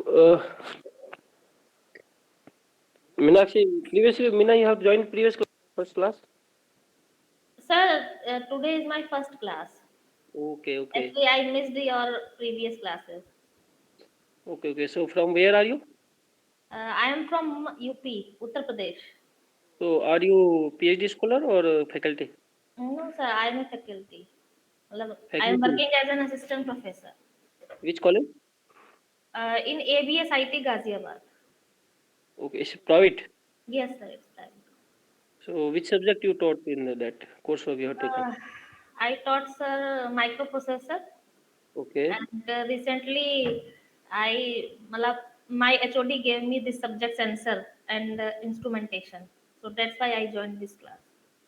uh, Meenakshi, previously, Meena, you have joined first class? Sir, today is my first class. Okay, okay. Actually, I missed your previous classes. Okay, okay. So, from where are you? I am from UP, Uttar Pradesh. So, are you PhD scholar or faculty? No, sir, I am a faculty. I am Faculty. working as an assistant professor Which college? in ABS IT Ghaziabad. Okay, it's private. Yes, sir, it's that. So, which subject you taught in that course of you have taken? Uh, I taught, sir, microprocessor, Okay. and recently my HOD gave me this subject sensor and instrumentation. So that's why I joined this class.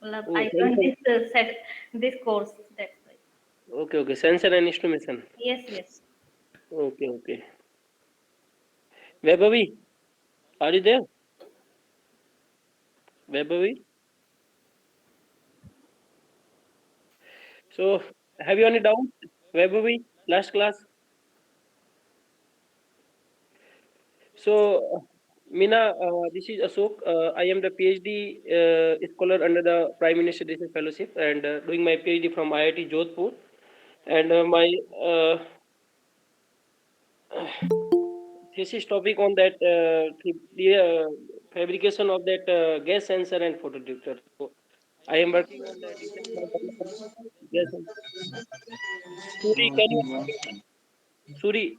Oh, I joined sensor. this course. That's why. Okay, okay. Sensor and instrumentation. Yes, yes. Okay, okay. Vaibhavi, are you there? Vaibhavi? So, have you any doubt? Vaibhavi, last class. So, Meena, this is Ashok. I am the PhD scholar under the Prime Minister Research Fellowship and doing my PhD from IIT Jodhpur. And my uh, thesis topic on that the fabrication of that gas sensor and photodetector. So, I am working on the design of gas sensor. Suri, can you Suri,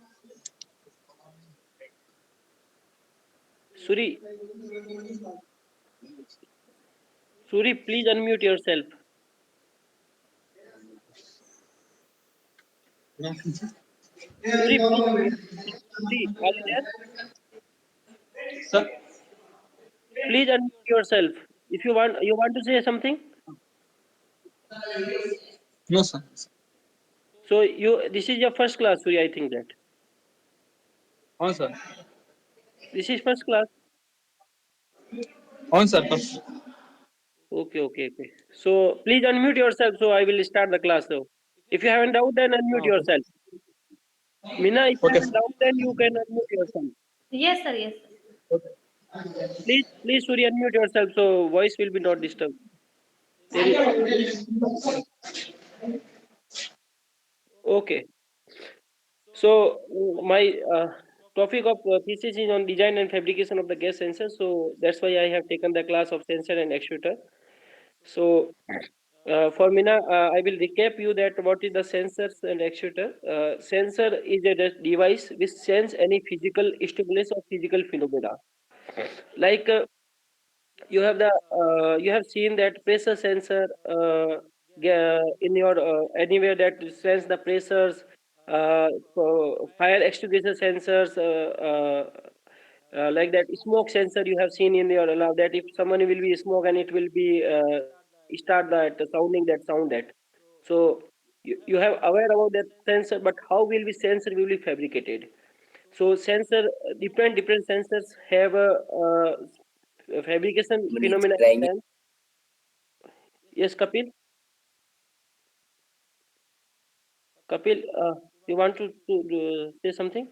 Suri, Suri, please unmute yourself. Suri, please unmute. Suri, are you there? Sir? Please unmute yourself. If you want to say something. No, sir. So this is your first class, Suri. I think that On, sir. this is first class. On, sir. First. Okay, okay, okay. So please unmute yourself. So I will start the class. So if you have a doubt, then unmute Okay. yourself. Mina, if you Okay, have a sir. doubt, then you can unmute yourself. Yes, sir. Yes, sir. Please, Suri, unmute yourself. So voice will be not disturbed. There is okay. So my topic of thesis is on design and fabrication of the gas sensor. So that's why I have taken the class of sensor and actuator. So for Mina, I will recap you that what is the sensors and actuator. Sensor is a device which sense any physical stimulus or physical phenomena. Like you have seen that pressure sensor in your anywhere that sense the pressures. Fire extinguisher sensors. Like that smoke sensor you have seen in your lab that if someone will be smoke and it will be start that sounding that sound that so you have aware about that sensor but how will be sensor will be fabricated so sensor different sensors have a fabrication Minutes phenomena in trying. sense. Yes, Kapil, you want to say something?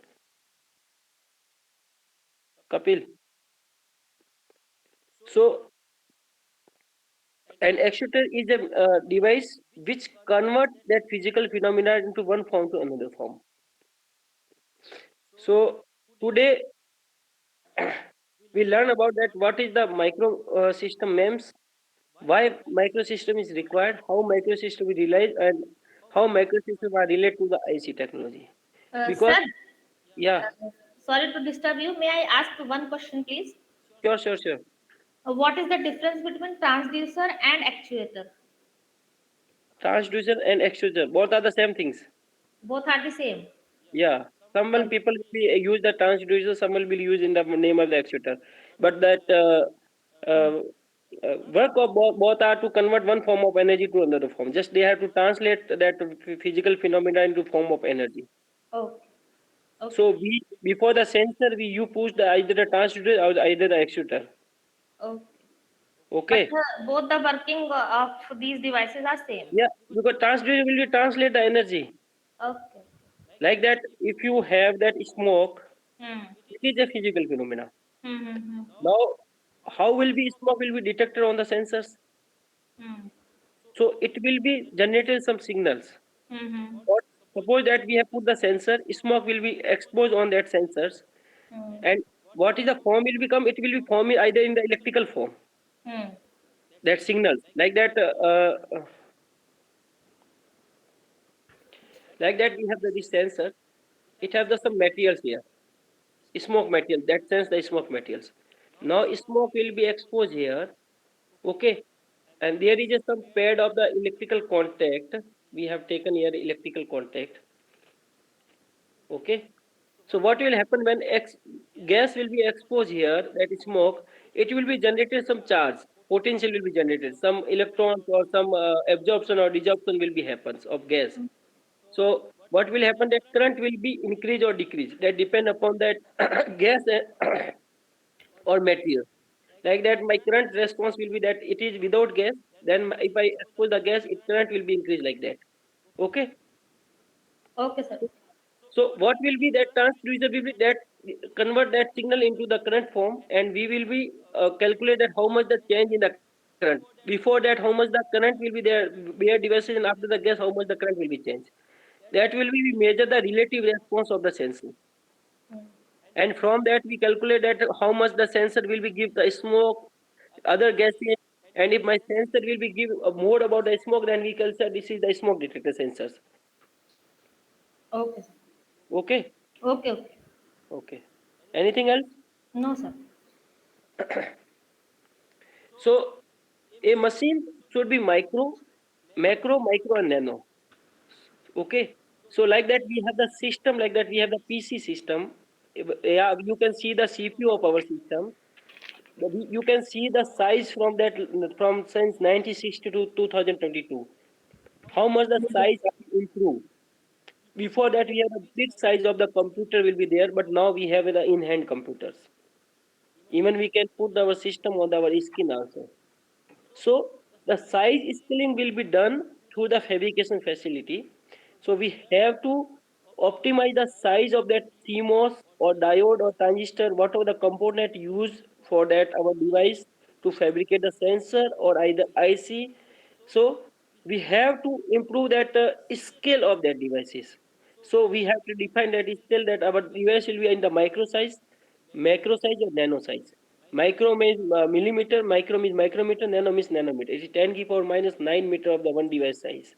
Kapil. So an actuator is a device which converts that physical phenomena into one form to another form. So today we learn about that what is the micro system MEMS, why microsystem is required, how microsystem is realized, and how microsystem are related to the IC technology. Because Sir, yeah, sorry to disturb you. May I ask one question, please? sure. What is the difference between transducer and actuator? Transducer and extruder both are the same things. Both are the same. Yeah, some will Oh, people will be, use the transducer, some will use in the name of the actuator. But that work of both are to convert one form of energy to another form. Just they have to translate that physical phenomena into form of energy. okay. So Okay. we before the sensor, we you push the either the transducer or either the actuator. Okay. But Okay. both the working of these devices are same. Yeah, because transducer will translate the energy Okay. like that. If you have that smoke. Hmm. It is a physical phenomena. Hmm. Hmm. Now, how will be smoke will be detected on the sensors? Hmm. So it will be generated some signals. Hmm. Hmm. Or suppose that we have put the sensor, smoke will be exposed on that sensors, Hmm. and what is the form will become? It will be formed either in the electrical form. Hmm. That signals like that we have this sensor. It has the some materials here, smoke material. That sense the smoke materials. Now smoke will be exposed here. Okay, and there is a some pad of the electrical contact. We have taken here electrical contact. Okay, so what will happen when gas will be exposed here, that is smoke, it will be generated some charge, potential will be generated, some electrons or some absorption or desorption will be happens of gas. So what will happen, that current will be increase or decrease, that depend upon that gas or material. Like that my current response will be that it is without gas, then if I expose the gas, it current will be increased like that. Okay. Okay, sir. So what will be that transducer will be that convert that signal into the current form, and we will be calculate that how much the change in the current. Before that, how much the current will be there where devices, and after the gas, how much the current will be changed. That will be we measure the relative response of the sensor, Hmm. and from that we calculate that how much the sensor will be give the smoke, other gases, and if my sensor will be give more about the smoke, then we can say this is the smoke detector sensors. Okay, sir. Okay, Okay, okay. okay. Anything else? No, sir. So a machine should be micro, macro, micro, and nano. Okay. So like that we have the system, like that we have the PC system. Yeah, you can see the CPU of our system. You can see the size from that from since 1960 to 2022. How much the size improved. Before that we have the big size of the computer will be there, but now we have the in-hand computers. Even we can put our system on our skin also. So the size scaling will be done through the fabrication facility. So we have to optimize the size of that CMOS or diode or transistor, whatever the component used for that our device to fabricate the sensor or either IC. So we have to improve that scale of that devices. So we have to define that scale, that our device will be in the micro size, macro size, or nano size. Micro means millimeter, micro means micrometer, nano means nanometer. It is 10 to the power minus 9 meter of the one device size.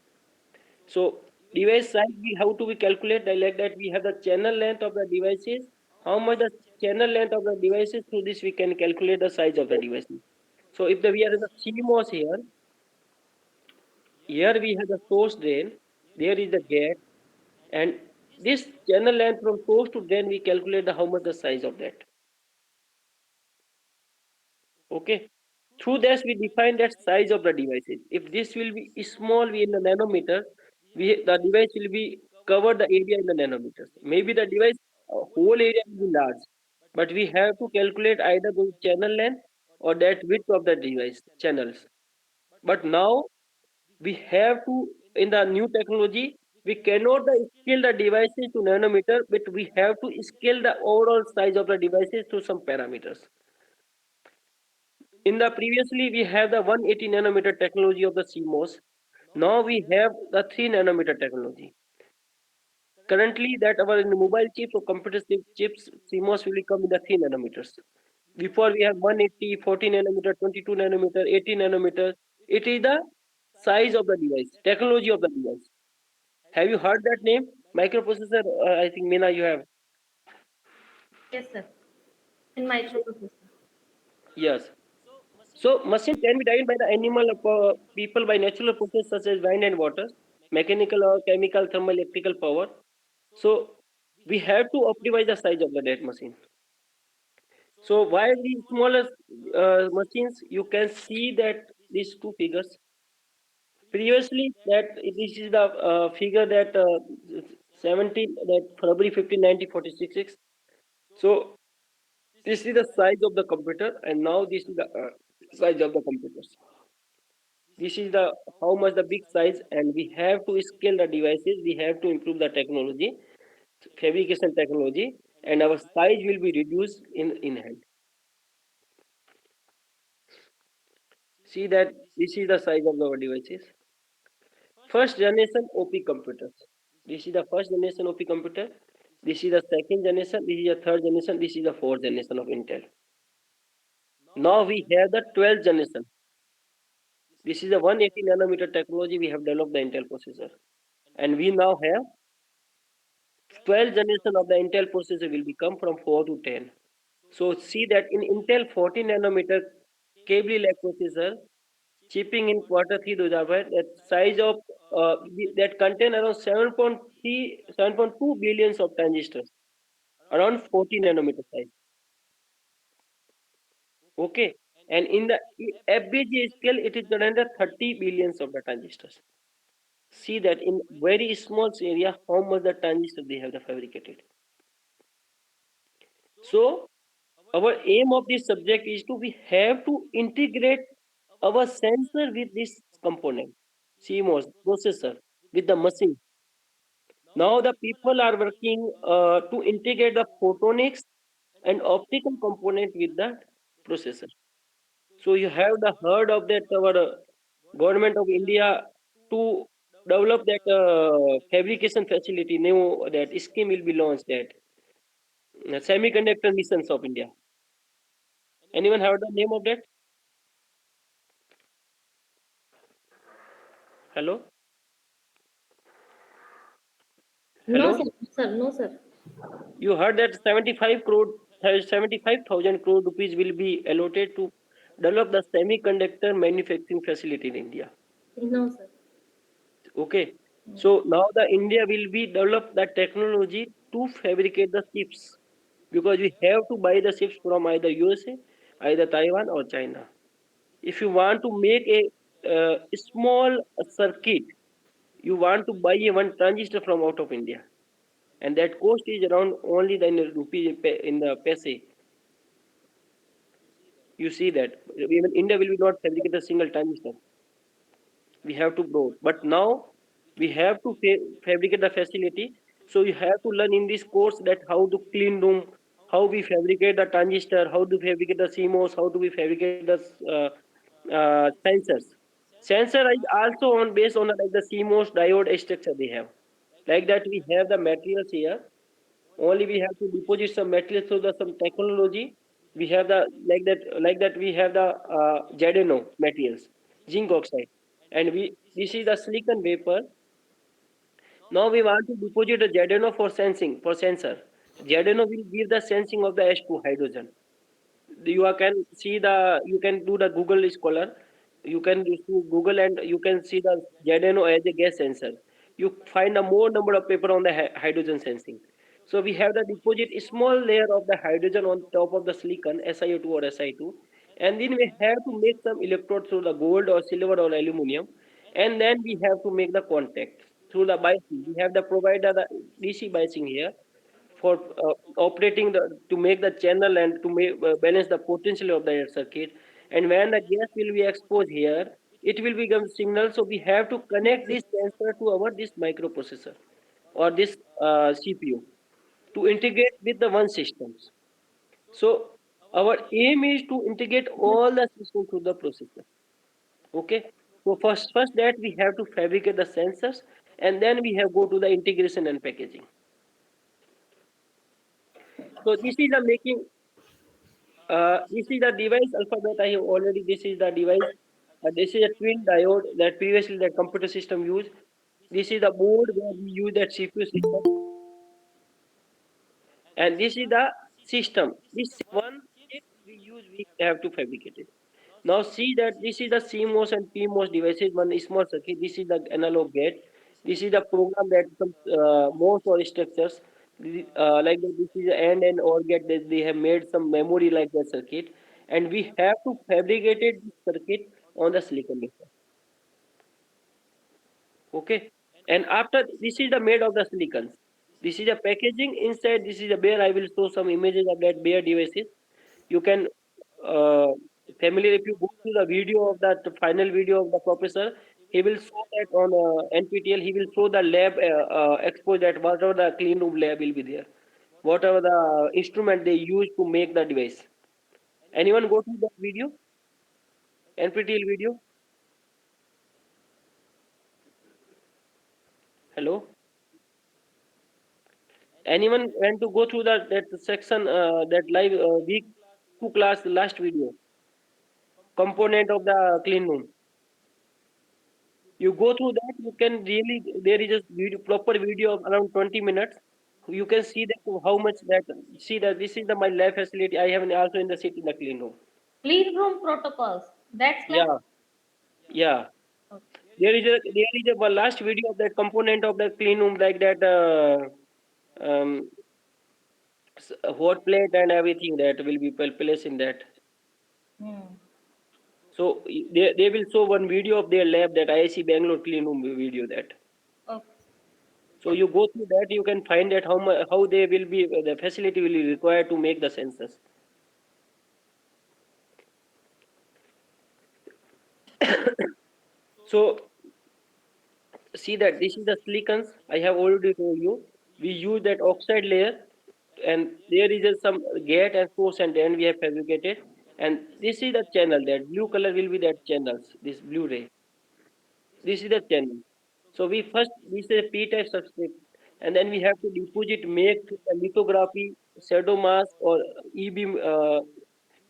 So device size we how to we calculate like that we have the channel length of the devices. How much the channel length of the devices, through this we can calculate the size of the devices. So if we are in the CMOS here we have the source drain, there is the gate, and this channel length from source to drain we calculate the how much the size of that. Okay. Through this, we define that size of the devices. If this will be small, we in the nanometer, the device will be cover the area in the nanometers. Maybe the device whole area will be large, but we have to calculate either the channel length or that width of the device channels. But now we have to, in the new technology, we cannot scale the devices to nanometer, but we have to scale the overall size of the devices to some parameters. In the previously we have the 180 nanometer technology of the CMOS. Now we have the 3 nanometer technology. Currently, that our in mobile chips or computer chips, CMOS will come in the 3 nanometers. Before we have 180, 40 nanometer, 22 nanometer, 80 nanometer. It is the size of the device, technology of the device. Have you heard that name? Microprocessor, I think Meena, you have. Yes, sir. In microprocessor. Yes. So machine can be divided by the animal people by natural process such as wind and water, mechanical or chemical, thermal, electrical power. So we have to optimize the size of the dead machine. So while the smaller machines, you can see that these two figures. Previously, that this is the figure that 17 that February 15, 1946. So this is the size of the computer, and now this is the size of the computers. This is the how much the big size, and we have to scale the devices. We have to improve the technology, fabrication technology, and our size will be reduced in hand. See that this is the size of our devices. First generation OP computers. This is the first generation OP computer. This is the second generation. This is the third generation. This is the fourth generation of Intel. Now we have the 12th generation. This is the 180 nanometer technology we have developed the Intel processor. And we now have 12th generation of the Intel processor will become from 4 to 10. So see that in Intel 14 nanometer cable like processor shipping in quarter 3 2005, that size of that contain around 7.3 7.2 billions of transistors, around 14 nanometer size. Okay, and in the FBG scale, it is around 30 billions of the transistors. See that in very small area, how much the transistor they have the fabricated. So our aim of this subject is to we have to integrate our sensor with this component, CMOS processor with the machine. Now the people are working to integrate the photonics and optical component with the processor. So you have the heard of that our government of India to develop that fabrication facility. New that scheme will be launched that semiconductor missions of India. Anyone heard the name of that? Hello, No, sir. hello. Sir, no, sir. You heard that 75 crore, 75,000 crore rupees will be allotted to develop the semiconductor manufacturing facility in India. No, sir. Okay. So now the India will be develop the technology to fabricate the chips because we have to buy the chips from either USA, either Taiwan or China. If you want to make a small circuit, you want to buy a one transistor from out of India, and that cost is around only the in rupee in the paise. You see that even India will be not fabricate a single transistor. We have to grow, but now we have to fabricate the facility. So you have to learn in this course that how to clean room, how we fabricate the transistor, how to fabricate the CMOS, how do we fabricate the sensors. Sensor is also on based on like the CMOS diode structure they have. Like that we have the materials here. Only we have to deposit some materials through the some technology. We have the like that we have the Jadeno materials, zinc oxide, and we this is the silicon vapor. Now we want to deposit a Jadeno for sensing for sensor. Jadeno will give the sensing of the H2 hydrogen. You can see the you can do the Google Scholar. You can do Google and you can see the Jadeno as a gas sensor. You find a more number of paper on the hydrogen sensing. So we have the deposit a small layer of the hydrogen on top of the silicon SiO2 or Si2, and then we have to make some electrode through the gold or silver or aluminum, and then we have to make the contact through the biasing. We have the provider the DC biasing here for operating the to make the channel and to make, balance the potential of the circuit. And when the gas will be exposed here, it will become signal. So we have to connect this sensor to our this microprocessor or this CPU to integrate with the one systems. So our aim is to integrate all the systems to the processor. Okay. So first that we have to fabricate the sensors, and then we have go to the integration and packaging. So this is the making. This is the device alphabet I have already. This is the device. This is a twin diode that previously the computer system used. This is the board where we use that CPU system, and this is the system. This one chip we have to fabricate it. Now see that this is the CMOS and PMOS devices. One small circuit. This is the analog gate. This is the program that some most or structures like that. This is the and or gate that they have made some memory like that circuit, and we have to fabricate this circuit on the silicon wafer. Okay, and after this is the made of the silicons. This is the packaging inside. This is the bare. I will show some images of that bare devices. You can uh, familiar if you go to the video of that final video of the professor, he will show that on NPTEL. He will show the lab expose that whatever the clean room lab will be there. whatever the instrument they use to make the device. Anyone go to that video, NPTEL video? Hello? Anyone went to go through that section, that live week 2 class last video, component of the clean room? You go through that, you can really, there is a video, proper video of around 20 minutes. You can see that how much that, see that this is the my lab facility. I have also in the city in the clean room. Clean room protocols. That's class. Yeah, yeah. Okay. There is a one last video of that component of the clean room, like that hot plate and everything that will be placed in that. Hmm. So they will show one video of their lab, that IIC Bangalore clean room video that. Okay. So you go through that, you can find that how they will be, the facility will be required to make the sensors. So see that this is the silicons. I have already told you. We use that oxide layer, and there is some gate and source, and then we have fabricated. And this is the channel. That blue color will be that channels. This blue ray. This is the channel. So we first, this is a p-type substrate, and then we have to deposit, make a lithography, shadow mask, or e-beam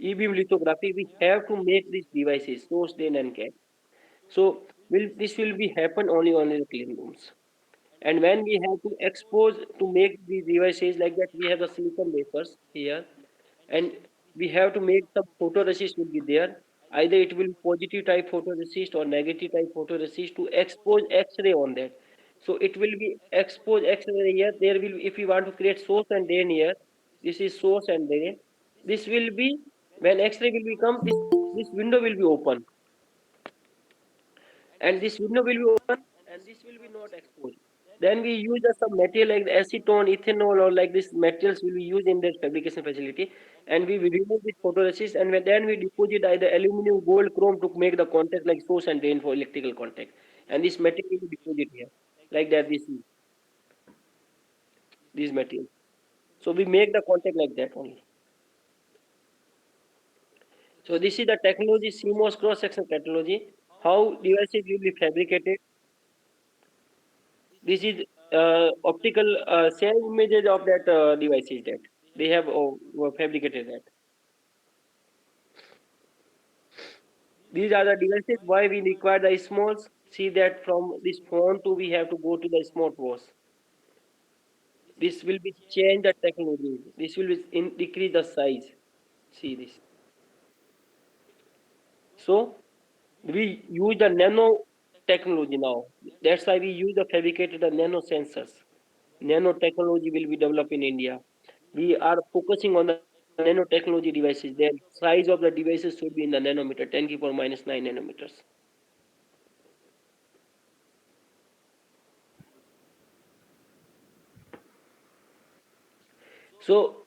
e-beam lithography. We have to make these devices, source, drain, and gate. So will this will be happen only on the clean rooms. And when we have to expose to make these devices like that, we have the silicon wafers here, and we have to make some photoresist will be there. Either it will be positive type photoresist or negative type photoresist to expose X-ray on that. So it will be expose X-ray here. There will be, if you want to create source and drain here, this is source and drain. This will be, when X-ray will become, this window will be open, and this window will be open, and this will be not exposed. Then we use some material like acetone, ethanol, or like this materials will be used in that fabrication facility, and we will remove this photoresist, and then we deposit either aluminum, gold, chrome to make the contact like source and drain for electrical contact, and this material will be deposited here like that. This is these materials. So we make the contact like that only. So this is the technology, CMOS cross section technology. How devices will be fabricated. This is optical same images of that devices that they have fabricated that. These are the devices why we require the smalls. See that from this phone to we have to go to the smartwatch. This will be change the technology. This will be decrease the size. See this. So we use the nano technology now. That's why we use the fabricated the nano sensors. Nanotechnology will be developed in India. We are focusing on the nanotechnology devices. The size of the devices should be in the nanometer, 10 to power minus 9 nanometers. So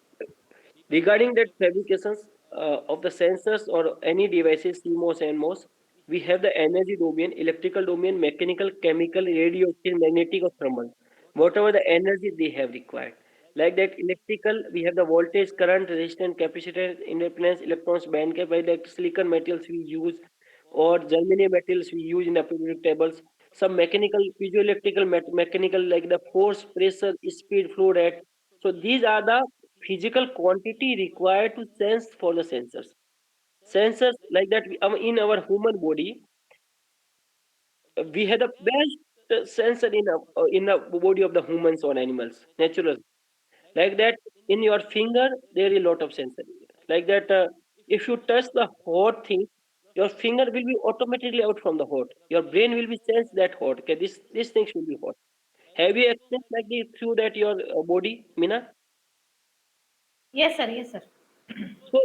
regarding that fabrications of the sensors or any devices, CMOS and MOS, we have the energy domain, electrical domain, mechanical, chemical, radio, magnetic, or thermal. Whatever the energy they have required. Like that electrical, we have the voltage, current, resistance, capacitance, inductance, electrons, band gap. By the silicon materials we use, or germanium materials we use in the periodic tables. Some mechanical, piezoelectrical, mechanical, like the force, pressure, speed, flow rate. So these are the physical quantity required to sense for the sensors. Sensors like that in our human body, we have the best sensor in the body of the humans or animals, natural. Like that, in your finger, there is a lot of sensor. Like that, if you touch the hot thing, your finger will be automatically out from the hot. Your brain will be sense that hot. Okay, this thing should be hot. Have you experienced like this through that your body, Mina? Yes, sir. Yes, sir. So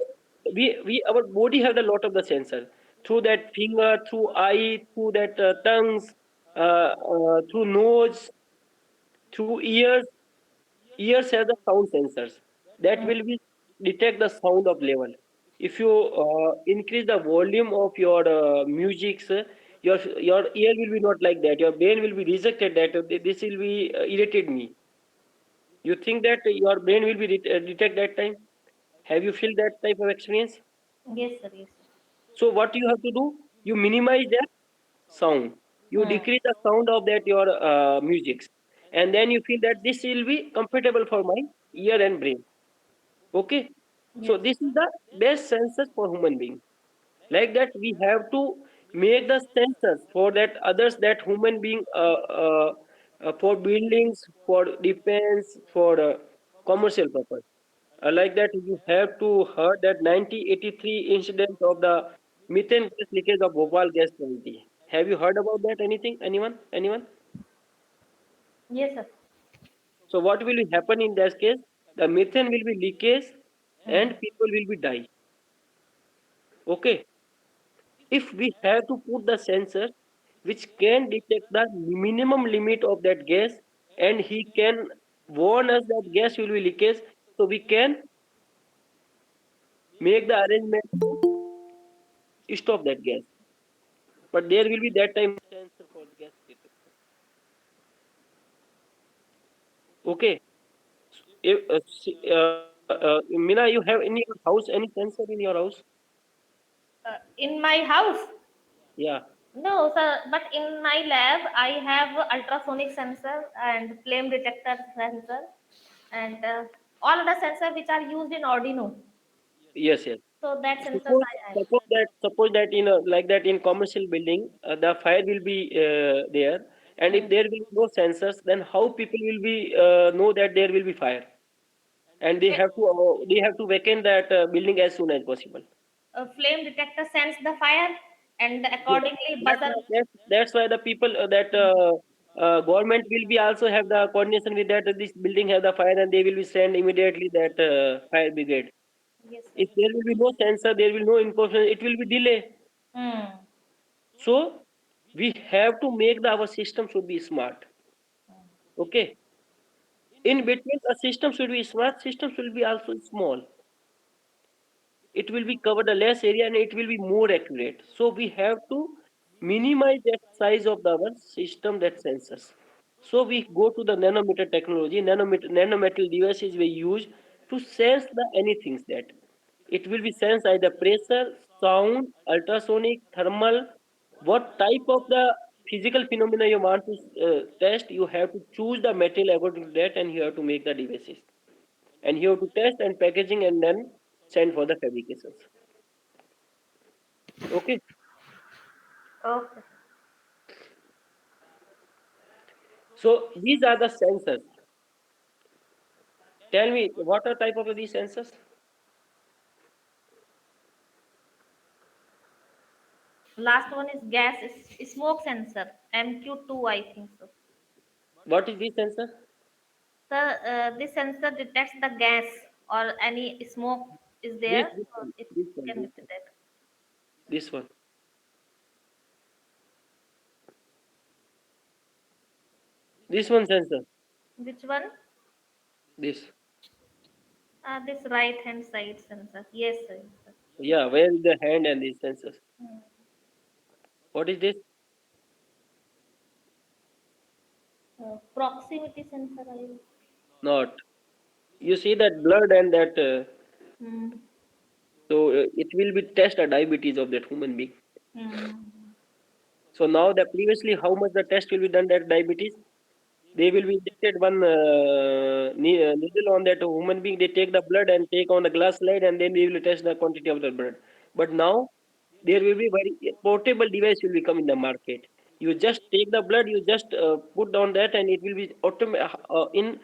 we our body has a lot of the sensor through that finger, through eye, through that tongues, through nose, through ears. Ears have the sound sensors that Hmm. will be detect the sound of level. If you increase the volume of your music, your ear will be not like that. Your brain will be rejected that this will be irritate me. You think that your brain will be detect that time? Have you feel that type of experience? Yes, sir. Yes, sir. So what you have to do? You minimize that sound. You Hmm. decrease the sound of that your music, and then you feel that this will be comfortable for my ear and brain. Okay, so Yes. this is the best sensors for human being. Like that, we have to make the sensors for that others that human being for buildings, for defense, for commercial purpose. Like that, you have to heard that 1983 incident of the methane gas leakage of Bhopal gas facility. Have you heard about that? Anything? Anyone? Anyone? Yes, sir. So what will happen in that case? The methane will be leakage Hmm. and people will be die. Okay. If we have to put the sensor which can detect the minimum limit of that gas and he can warn us that gas will be leakage, so we can make the arrangement to stop that gas. But there will be that time sensor for gas detection. Okay. Mina, you have in your house any sensor in your house? In my house. Yeah. No, sir, but in my lab, I have ultrasonic sensor and flame detector sensor and all the sensor which are used in Arduino. Yes, yes. So that sensors Suppose, I have. suppose that in a, like that in commercial building, the fire will be there, and if Hmm. there will be no sensors, then how people will be know that there will be fire, and they have to vacate that building as soon as possible. A flame detector sense the fire and Yes. accordingly That's buzzer. why, that's why the people that government will be also have the coordination with that this building have the fire, and they will be send immediately that fire brigade. Yes, sir. If there will be no sensor, there will no information. It will be delay. Hmm. So we have to make our system should be smart. Okay. In between, a system should be smart. System should be also small. It will be covered a less area and it will be more accurate. So we have to minimize that size of our system that sensors. So we go to the nanometer technology. Nanometal devices we use to sense the anything that it will be sense either pressure, sound, ultrasonic, thermal, what type of the physical phenomena you want to test. You have to choose the material according to that, and you have to make the devices, and you have to test and packaging and then send for the fabrications. Okay. Okay. So these are the sensors. Tell me what are type of these sensors? Last one is gas is smoke sensor MQ2 I think so. What is this sensor? So this sensor detects the gas or any smoke is This there, this so one. it This one. can This one. detect. This one. This one sensor. Which one? This. This right hand side sensor. Yes, sir. Yes, sir. Yeah. Where is the hand and these sensors? Hmm. What is this? Proximity sensor. I. Not. You see that blood and that. Hmm. So it will be test the diabetes of that human being. Hmm. So now the previously how much the test will be done that diabetes? They will be injected one needle on that human being. They take the blood and take on the glass slide, and then they will test the quantity of the blood. But now there will be very portable device will become in the market. You just take the blood, you just put down that, and it will be in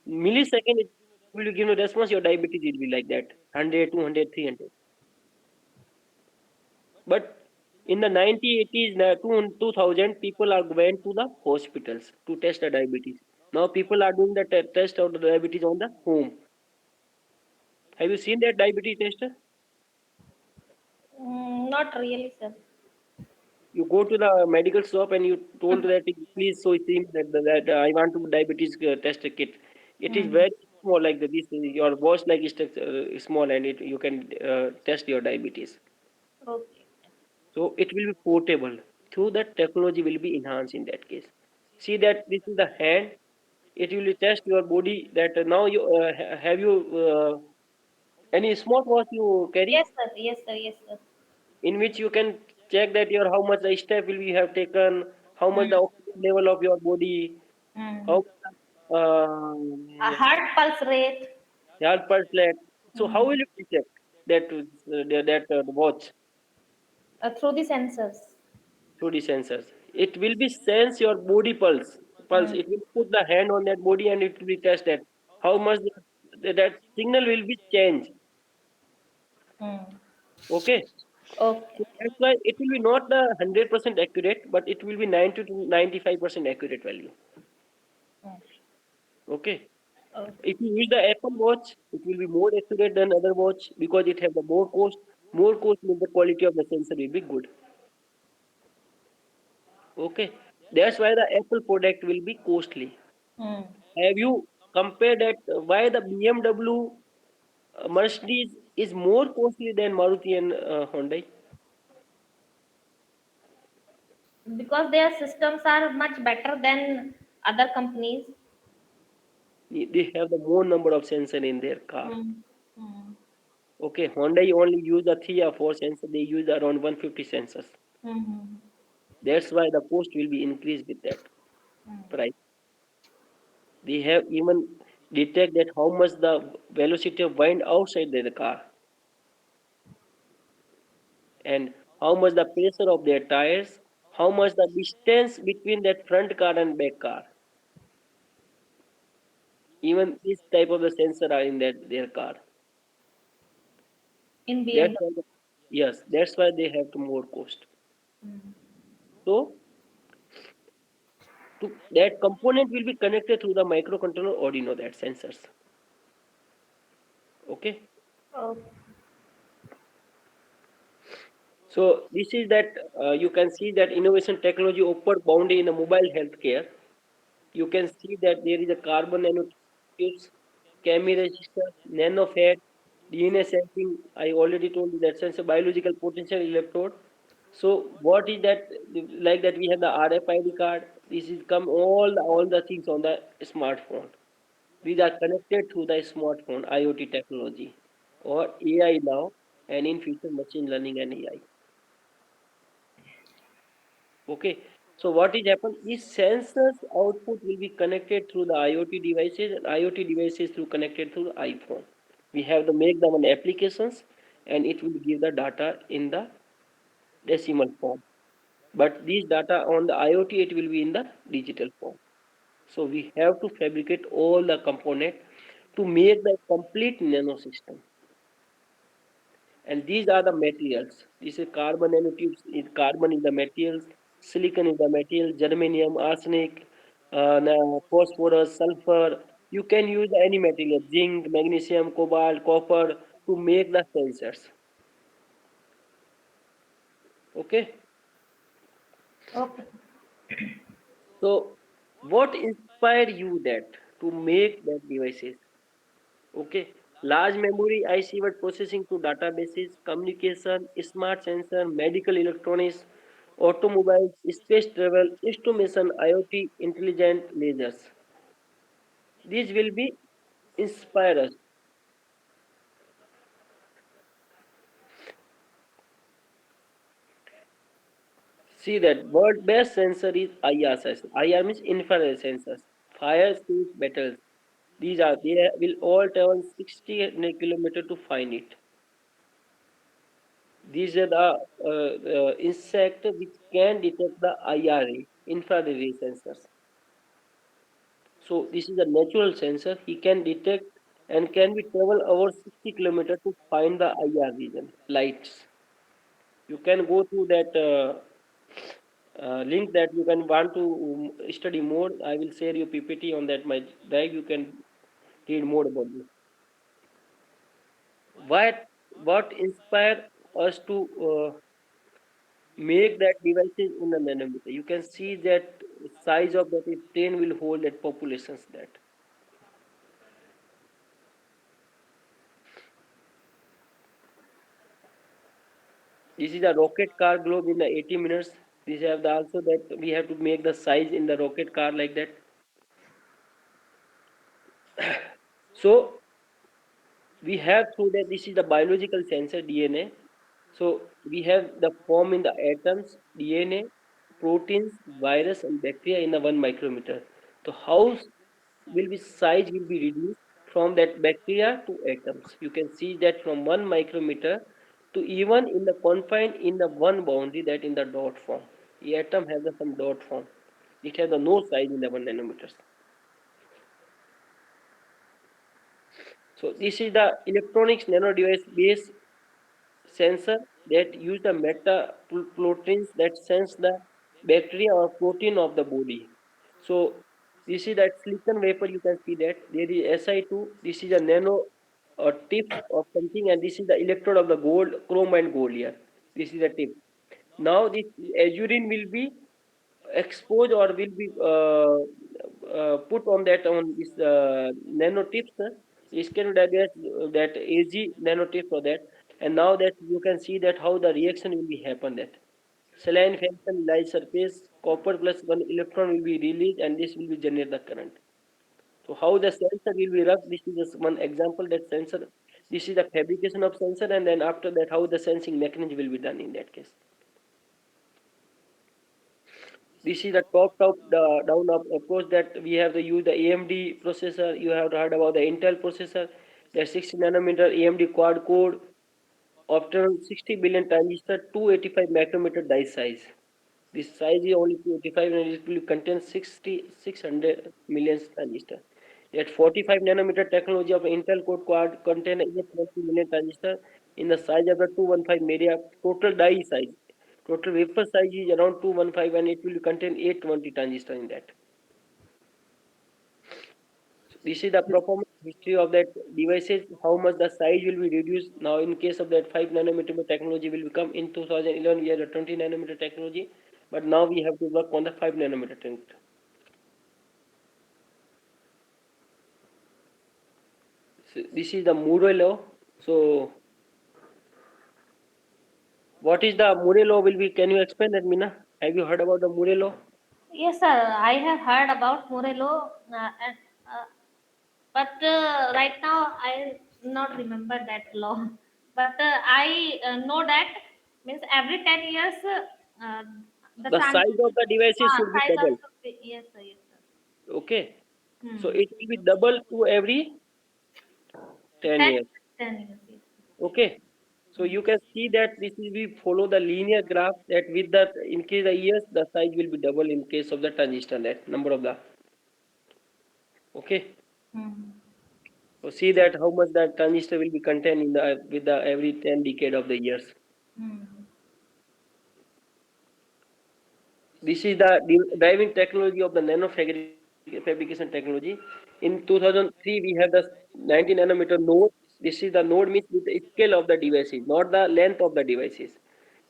millisecond. It will give you response. Your diabetes will be like that 100, 200, 300. But in the 1980s, 2000, people are went to the hospitals to test the diabetes. Now people are doing the test of the diabetes on the home. Have you seen that diabetes tester? Not really, sir. You go to the medical shop and you told that please so it seems that I want to diabetes test kit. It is Hmm. very small like this. Your watch like is small and you can test your diabetes. Okay. So it will be portable. Through that technology will be enhanced in that case. See that this is the hand. it will test your body that now you have you any smartwatch you carry Yes, sir. Yes, sir. Yes, sir. in which you can check that your how much the step will you have taken, how much the Mm. oxygen level of your body, Mm. how A heart pulse rate. heart pulse rate. So how Mm. will you detect that watch Through the sensors. through the sensors? It will be sense your body pulse. Pulse. Mm. It will put the hand on that body and it will be test that how much that signal will be changed. Mm. Okay. Okay. So that's why it will be not the 100% accurate, but it will be 90 to 95% accurate value. Mm. Okay. Okay. If you use the Apple Watch, it will be more accurate than other watch because it have the more cost. More cost means the quality of the sensor will be good. Okay. That's why the Apple product will be costly. Mm. Have you compared that why the BMW Mercedes is more costly than Maruti and Hyundai? Because their systems are much better than other companies. They have the more number of sensor in their car. Mm. Mm. Okay, Hyundai only use the 3 or 4 sensors. They use around 150 sensors. Mm. That's why the cost will be increased with that Mm. price. They have even detect that how much the velocity of wind outside the car and how much the pressure of their tires, how much the distance between that front car and back car. Even this type of the sensor are in that their car. In That's BMW. why yes, that's why they have to more cost. Mm. So that component will be connected through the microcontroller Arduino that sensors. Okay. Okay. So this is that you can see that innovation technology upward boundary in the mobile healthcare. You can see that there is a carbon nanotubes, chemical resistors, nanofat, DNA sensing. I already told you that sense biological potential electrode. So what is that like that we have the RFID card. This is come all the things on the smartphone. These are connected through the smartphone IoT technology or AI now and in future machine learning and AI. Okay. So what is happen is sensors output will be connected through the IoT devices and IoT devices through connected through the iPhone. We have to make them an applications and it will give the data in the decimal form. But these data on the IoT it will be in the digital form. So we have to fabricate all the component to make the complete nano system. And these are the materials. This is carbon nanotubes. Carbon is the materials, silicon is the material, germanium, arsenic, phosphorus, sulfur. You can use any material, zinc, magnesium, cobalt, copper to make the sensors. Okay. Okay. So, what inspired you that to make that devices? Okay. Large memory IC word processing to databases, communication, smart sensor, medical electronics, automobiles, space travel, instrumentation, IoT, intelligent lasers. These will be inspire us. See that world best sensor is IR sensor. IR means infrared sensors. Fire, space, battles. These are they will all travel 60 kilometer to find it. These are the insect which can detect the IR ray, infrared ray sensors. So this is a natural sensor. He can detect and can be travel over 60 kilometer to find the IR region lights. You can go to that link that you can want to study more. I will share your PPT on that my drive. You can read more about this. What inspired us to make that devices in a nanometer? You can see that size of that if 10 will hold that populations that. This is a rocket car globe in the 80 minutes. This have the also that we have to make the size in the rocket car like that. So we have through that, this is the biological sensor DNA. So we have the form in the atoms, DNA, proteins, virus and bacteria in the 1 micrometer. So how will be size will be reduced from that bacteria to atoms. You can see that from 1 micrometer to even in the confined in the one boundary, that in the dot form. The atom has some dot form. It has a no size in the 1 nanometers. So this is the electronics nano device based sensor that use the proteins that sense the bacteria or protein of the body. So this is that silicon vapor. You can see that there is Si2. This is a nano tips of something, and this is the electrode of the gold, chrome and gold here. This is the tip. Now this azurine will be exposed or will be put on that on this nanotips. Is can digest that AG nanotips for that, and now that you can see that how the reaction will be happen. That saline function light surface, copper plus one electron will be released, and this will be generate the current. So how the sensor will be rubbed? This is just one example. That sensor. This is the fabrication of sensor, and then after that, how the sensing mechanism will be done in that case. This is the top down up approach that we have to use the AMD processor. You have heard about the Intel processor. The 60 nanometer AMD quad core after 60 billion transistor, 285 micrometer die size. This size is only 285 and it will contain 600 million transistor. That 45 nanometer technology of Intel Core quad contain 820 million transistor in the size of the 215 media total die size. Total wafer size is around 215 and it will contain 820 transistor in that. So this is the performance history of that devices, how much the size will be reduced. Now in case of that 5 nanometer technology will become in 2011 we had a 20 nanometer technology, but now we have to work on the 5 nanometer technology. So this is the Moore law. So what is the Moore law will be, can you explain that, Mina? Have you heard about the Moore law? Yes, sir. I have heard about Morello, uh, but right now I not remember that law. But I know that means every 10 years the The size of the devices should be size of double. yes, sir, yes, sir. Okay. So Hmm. it will be double to every 10 10, years. 10 years, yes. Okay. So you can see that this will be follow the linear graph that with the increase the years the size will be double in case of the transistor, that number of the, okay. Hmm. So see that how much the transistor will be contained in the with the every 10 decade of the years. Hmm. This is the driving technology of the fabrication technology. In 2003, we have the 90 nanometer node. This is the node means with the scale of the devices, not the length of the devices.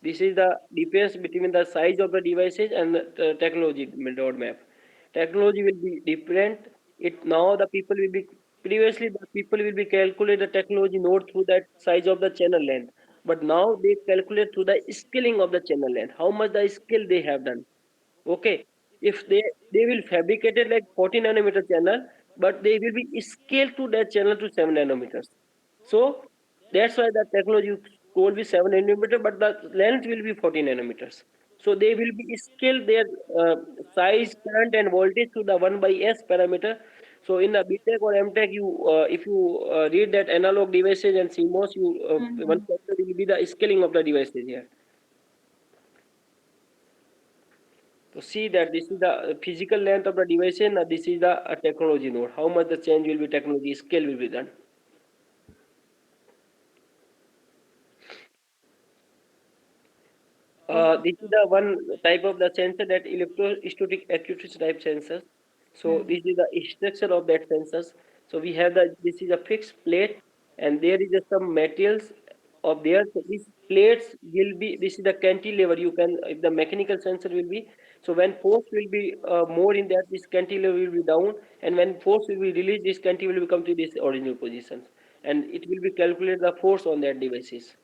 This is the difference between the size of the devices and the technology roadmap. Technology will be different. It now the people will be previously the people will be calculate the technology node through that size of the channel length, but now they calculate through the scaling of the channel length. How much the scale they have done. Okay, if they will fabricate it like 40 nanometer channel, but they will be scaled to that channel to 7 nanometers. So that's why the technology will be 7 nanometer, but the length will be 40 nanometers. So they will be scaled their uh, size, current, and voltage to the 1 by S parameter. So in the BTech or MTech, you if you read that analog devices and CMOS, you one Hmm. factor will be the scaling of the devices here. To see that this is the physical length of the device and this is the technology node. How much the change will be technology scale will be done. Okay. This is the one type of the sensor that electrostatic actuators type sensors. So Hmm. this is the structure of that sensors. So we have the this is a fixed plate and there is some materials of there. So these plates will be this is the cantilever. You can if the mechanical sensor will be so when force will be more in that this cantilever will be down and when force will be released this cantilever will come to this original positions and it will be calculate the force on that devices.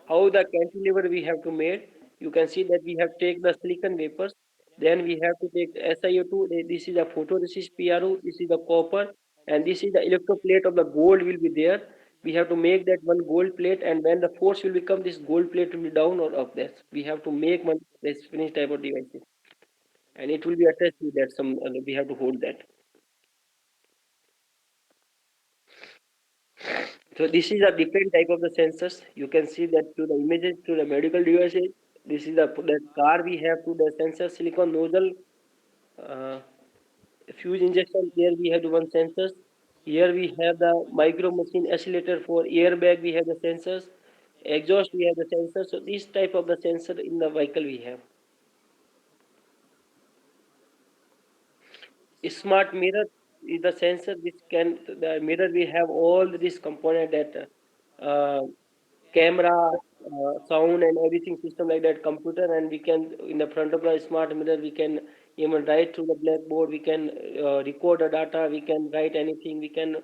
How the cantilever we have to made, you can see that we have take the silicon wafers Then we have to take SiO2. This is the photoresist PRO. This is the copper, and this is the electroplate of the gold will be there. We have to make that one gold plate, and when the force will become, this gold plate will be down or up there. We have to make one this finished type of devices, and it will be attached to that. Some we have to hold that. So this is a different type of the sensors. You can see that to the images to the medical devices. This is the car we have to the sensor silicon nozzle. Uh, Fuse injection, there we have the one sensors. Here we have the micro machine oscillator for airbag, we have the sensors. Exhaust, we have the sensors. So this type of the sensor in the vehicle we have. Smart mirror is the sensor which can the mirror we have all this component that uh, camera, sound and everything system like that computer, and we can in the front of the smart mirror we can even write through the blackboard, we can record the data, we can write anything, we can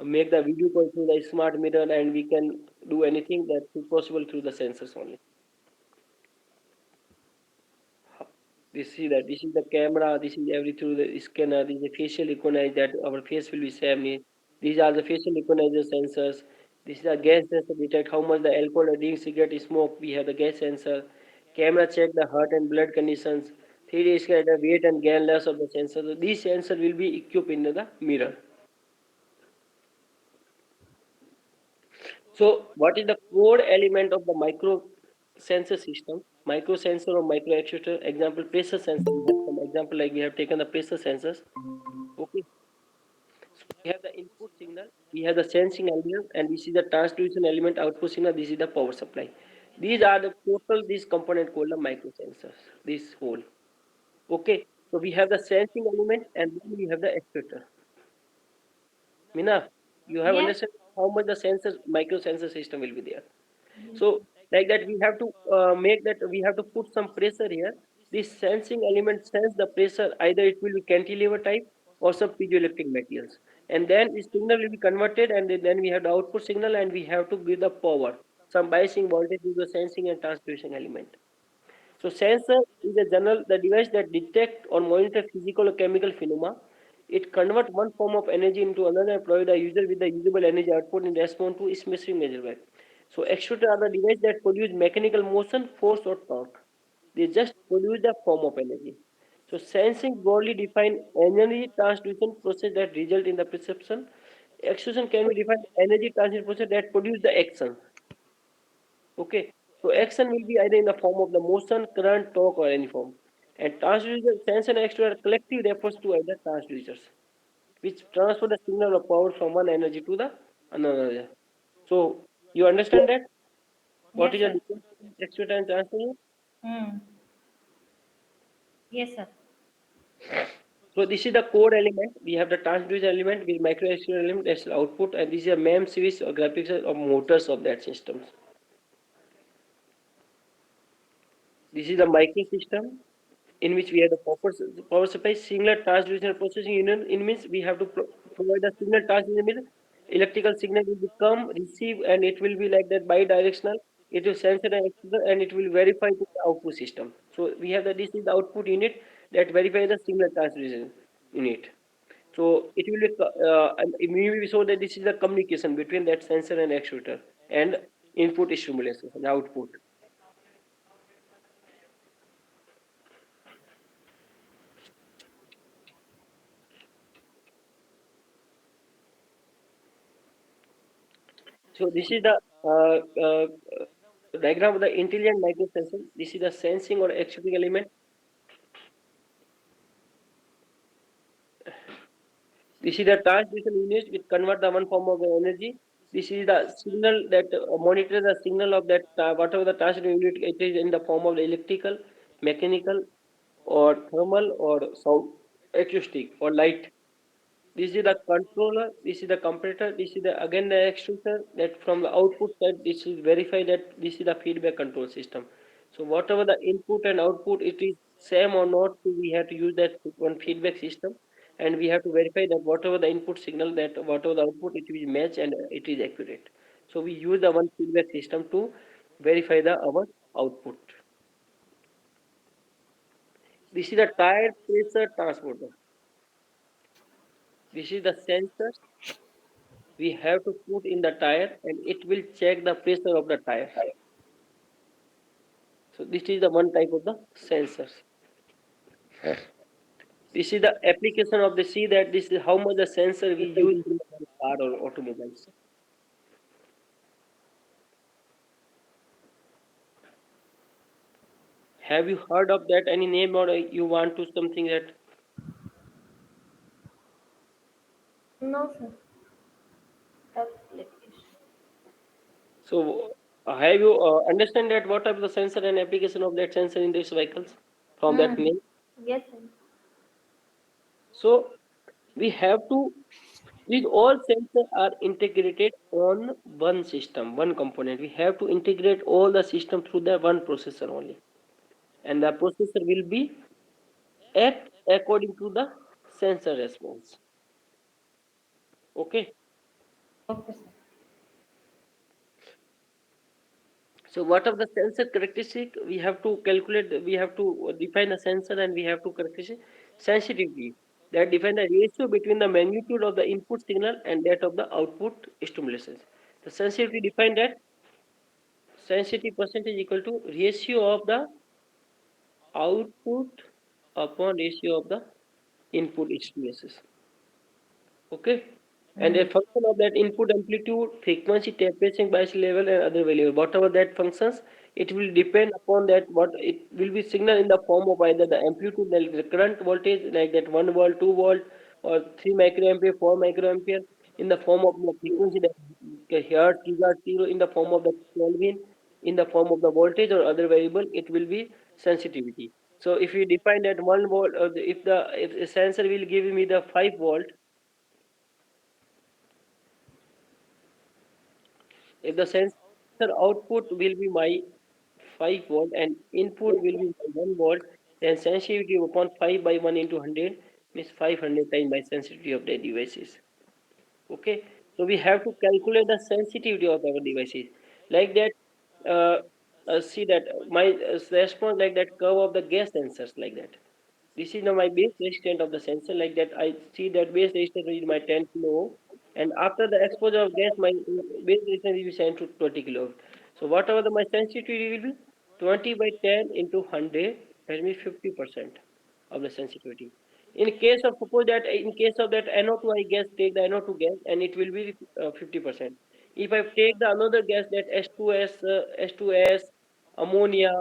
make the video call through the smart mirror, and we can do anything that is possible through the sensors only. This is the camera, this is every through the scanner, this is a facial recognize that our face will be same. These are the facial recognizer sensors. This is a gas sensor detect how much the alcohol or drink cigarette smoke, we have the gas sensor. Camera check the heart and blood conditions. 3D scan the weight and gain loss of the sensor. So these sensor will be equipped in the mirror. So, what is the core element of the micro sensor system? Micro sensor or micro actuator. Example, pressure sensor. We have some example like we have taken the pressure sensors. Okay, so we have the input signal, we have the sensing element, and this is the transduction element, output signal. This is the power supply. These are the total this component called the micro sensors. This whole. Okay, so we have the sensing element, and then we have the actuator. Mina, you have Yes. understood how much the sensor micro sensor system will be there. So like that we have to make that we have to put some pressure here. This sensing element sense the pressure, either it will be cantilever type or some piezoelectric materials, and then the signal will be converted, and then we have the output signal, and we have to give the power, some biasing voltage to the sensing and transducing element. So sensor is a general the device that detect or monitor physical or chemical phenomena. It converts one form of energy into another and provide the user with the usable energy output in response to specific measurement. So actuators are the device that produce mechanical motion, force or torque. They just produce the form of energy. So sensing broadly define energy transduction process that result in the perception. Actuation can be defined energy transmission process that produce the action. Okay, so action will be either in the form of the motion, current, torque, or any form. And transducer, sense and actuator collective refers to either transducers, which transfer the signal of power from one energy to the another. So you understand that? What Yes, is the sir. difference between actuator and transducer? Hmm. Yes, sir. So this is the core element. We have the transducer element with micro actuator element as output, and this is a MEM switch or graphics or motors of that systems. This is the micro system in which we have the power supply signal transducer processing unit, in which we have to provide a signal transmission. Electrical signal will become receive, and it will be like that bidirectional. It will sensor and actuator, and it will verify to the output system. So we have the this is the output unit that verify the signal transducer unit. So it will be and we saw that this is the communication between that sensor and actuator and input stimulation and output. So this is the diagram of the intelligent microsensor. This is the sensing or actuating element. This is the transmission unit which convert the one form of the energy. This is the signal that monitors the signal of that whatever the transmission unit it is in the form of the electrical, mechanical, or thermal, or sound, acoustic, or light. This is the controller, this is the comparator, this is the again the extruder that from the output side this is verify that this is the feedback control system. So whatever the input and output it is same or not, so we have to use that one feedback system, and we have to verify that whatever the input signal that whatever the output it will match and it is accurate. So we use the one feedback system to verify the our output. This is the tire pressure transporter. This is the sensor we have to put in the tire and it will check the pressure of the tire. So this is the one type of the sensors. This is the application of the see that this is how much the sensor we use in the car or automobiles. Have you heard of that any name or you want to something that No, sir. Application. so have you understand that what are the sensor and application of that sensor in these vehicles from that Hmm. name? Yes, sir. So we have to these all sensors are integrated on one system, one component. We have to integrate all the system through the one processor only, and the processor will be act according to the sensor response. Okay. Okay, sir. So what are the sensor characteristic? We have to calculate. We have to define a sensor, and we have to characterize sensitivity that define the ratio between the magnitude of the input signal and that of the output stimulation. The sensitivity defined that sensitivity percentage equal to ratio of the output upon ratio of the input stimulation. Okay. And a Hmm. function of that input amplitude, frequency, temperature, bias level, and other value. Whatever that functions, it will depend upon that what it will be signal in the form of either the amplitude, like the current voltage, like that 1 volt, 2 volt, or 3 microampere, 4 microampere, in the form of the frequency that hertz, gigahertz, zero, in the form of the Kelvin, in the form of the voltage or other variable, it will be sensitivity. So if we define that 1 volt, if the sensor will give me the 5 volt. If the sensor output will be my 5 volt and input will be my 1 volt, then sensitivity upon 5 by 1 into 100 means 500 times by sensitivity of the devices. Okay, so we have to calculate the sensitivity of our devices like that. Uh, See that my response like that curve of the gas sensors like that. This is now my base resistance of the sensor like that. I see that base resistance is my 10 kilo and after the exposure of gas my base resistance will be sent to 20 kilo. So whatever my sensitivity will be 20 by 10 into 100 that means 50% of the sensitivity. In case of suppose that in case of that NO2 I gas take the NO2 gas and it will be 50%. If I take the another gas that H2S ammonia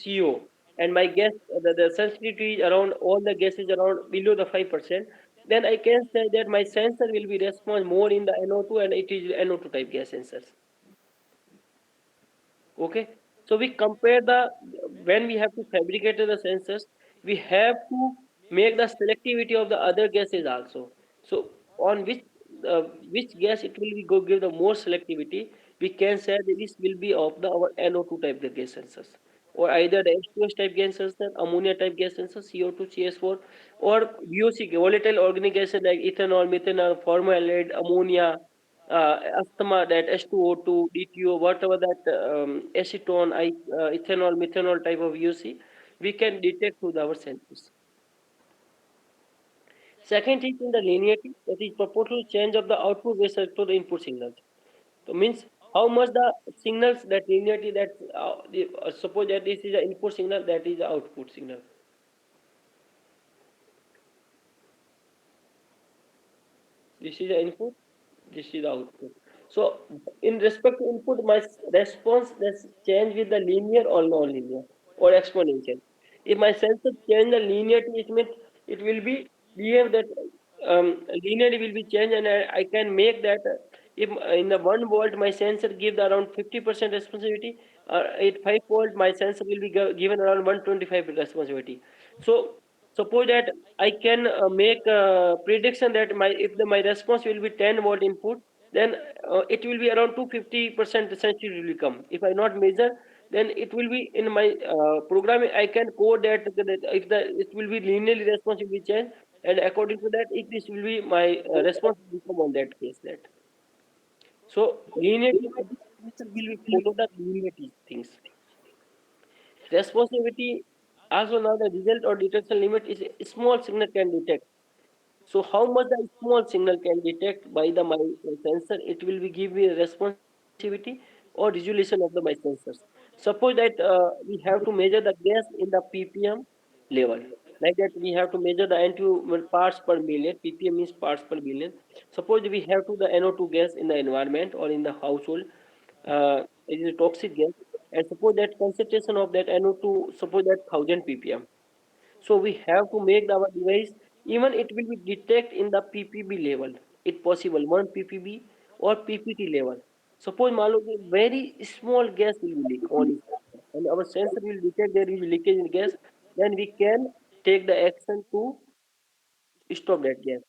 CO and my gas the sensitivity is around all the gases around below the 5%, then I can say that my sensor will be respond more in the NO2 and it is NO2 type gas sensors. Okay, so we compare the when we have to fabricate the sensors, we have to make the selectivity of the other gases also. So on which gas it will be go give the more selectivity, we can say that this will be of the our NO2 type the gas sensors or either the H2S type gas sensor, ammonia type gas sensor, CO2, CS4, or VOC volatile organic gases like ethanol, methanol, formaldehyde, ammonia, asthma, that H2O2, DTO, whatever that acetone, ethanol, methanol type of UC, we can detect through our sensors. Second is in the linearity, that is proportional change of the output with respect to the input signals. So means how much the signals that linearity that suppose that this is the input signal, that is the output signal. This is the input, this is the output. So in respect to input, my response does change with the linear or non-linear or exponential. If my sensor change the linearity, it means it will be behave that linearity will be changed and I can make that if in the 1 volt my sensor give the around 50% responsibility, at 5 volt my sensor will be given around 125 responsibility. So suppose that I can make a prediction that my response will be 10 volt input, then it will be around 250% sensitivity will come. If I not measure, then it will be in my programming. I can code that if the it will be linearly response will be changed, and according to that, if this will be my response will come on that case that. So linearity of this will be follow the linearity things. Responsivity. Also now the result or detection limit is a small signal can detect. So how much the small signal can detect by the my sensor, it will be give me responsivity or resolution of the my sensors. Suppose that we have to measure the gas in the ppm level. Like that we have to measure the NO2 parts per million. ppm means parts per million. Suppose we have to the NO2 gas in the environment or in the household. It is a toxic gas, and suppose that concentration of that NO2, suppose that 1000 ppm. So we have to make our device, even it will be detect in the ppb level, it possible 1 ppb or ppt level. Suppose मान लो कि very small gas will be leak on its sensor, and our sensor will detect there is leakage in gas, then we can take the action to stop that gas.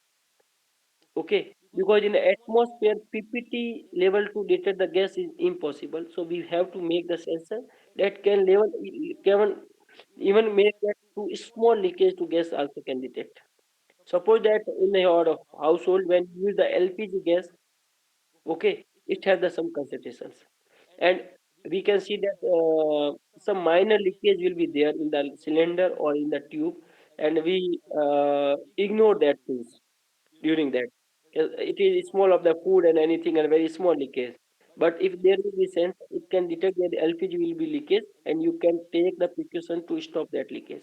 Okay, because in the atmosphere ppt level to detect the gas is impossible, so we have to make the sensor that can even make that to small leakage to gas also can detect. Suppose that in your household when you use the lpg gas, okay, it has the some concentrations, and we can see that some minor leakage will be there in the cylinder or in the tube, and we ignore that things during that. It is small of the food and anything and very small leakage. But if there will be sense, it can detect that LPG will be leakage, and you can take the precaution to stop that leakage.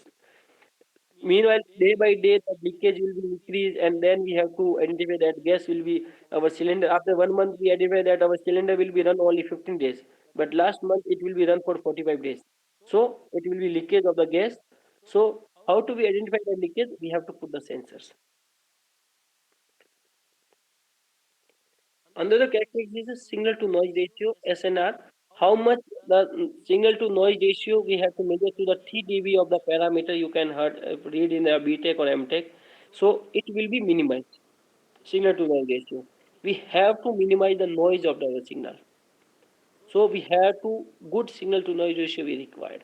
Meanwhile, day by day, the leakage will be increased, and then we have to identify that gas will be our cylinder. After 1 month, we identify that our cylinder will be run only 15 days, but last month it will be run for 45 days. So it will be leakage of the gas. So how to we identify the leakage? We have to put the sensors. Another characteristic is signal to noise ratio (SNR). How much the signal to noise ratio we have to measure to the 3 dB of the parameter you can read in the BTech or MTech. So it will be minimized. Signal to noise ratio. We have to minimize the noise of the signal. So we have to good signal to noise ratio we required.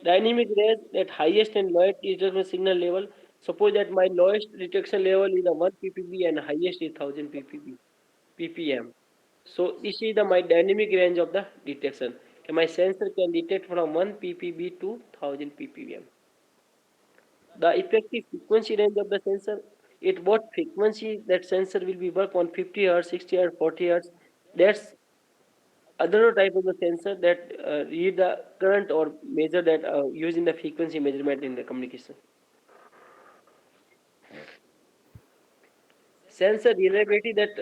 Dynamic range at highest and lowest detection signal level. Suppose that my lowest detection level is a 1 ppb and highest is 1000 ppm. So this is the my dynamic range of the detection. Okay, my sensor can detect from 1 ppb to 1000 ppm. The effective frequency range of the sensor, at what frequency that sensor will be work on 50 hertz, 60 hertz, 40 hertz. That's other type of the sensor that read the current or measure that using the frequency measurement in the communication. Sensor reliability, that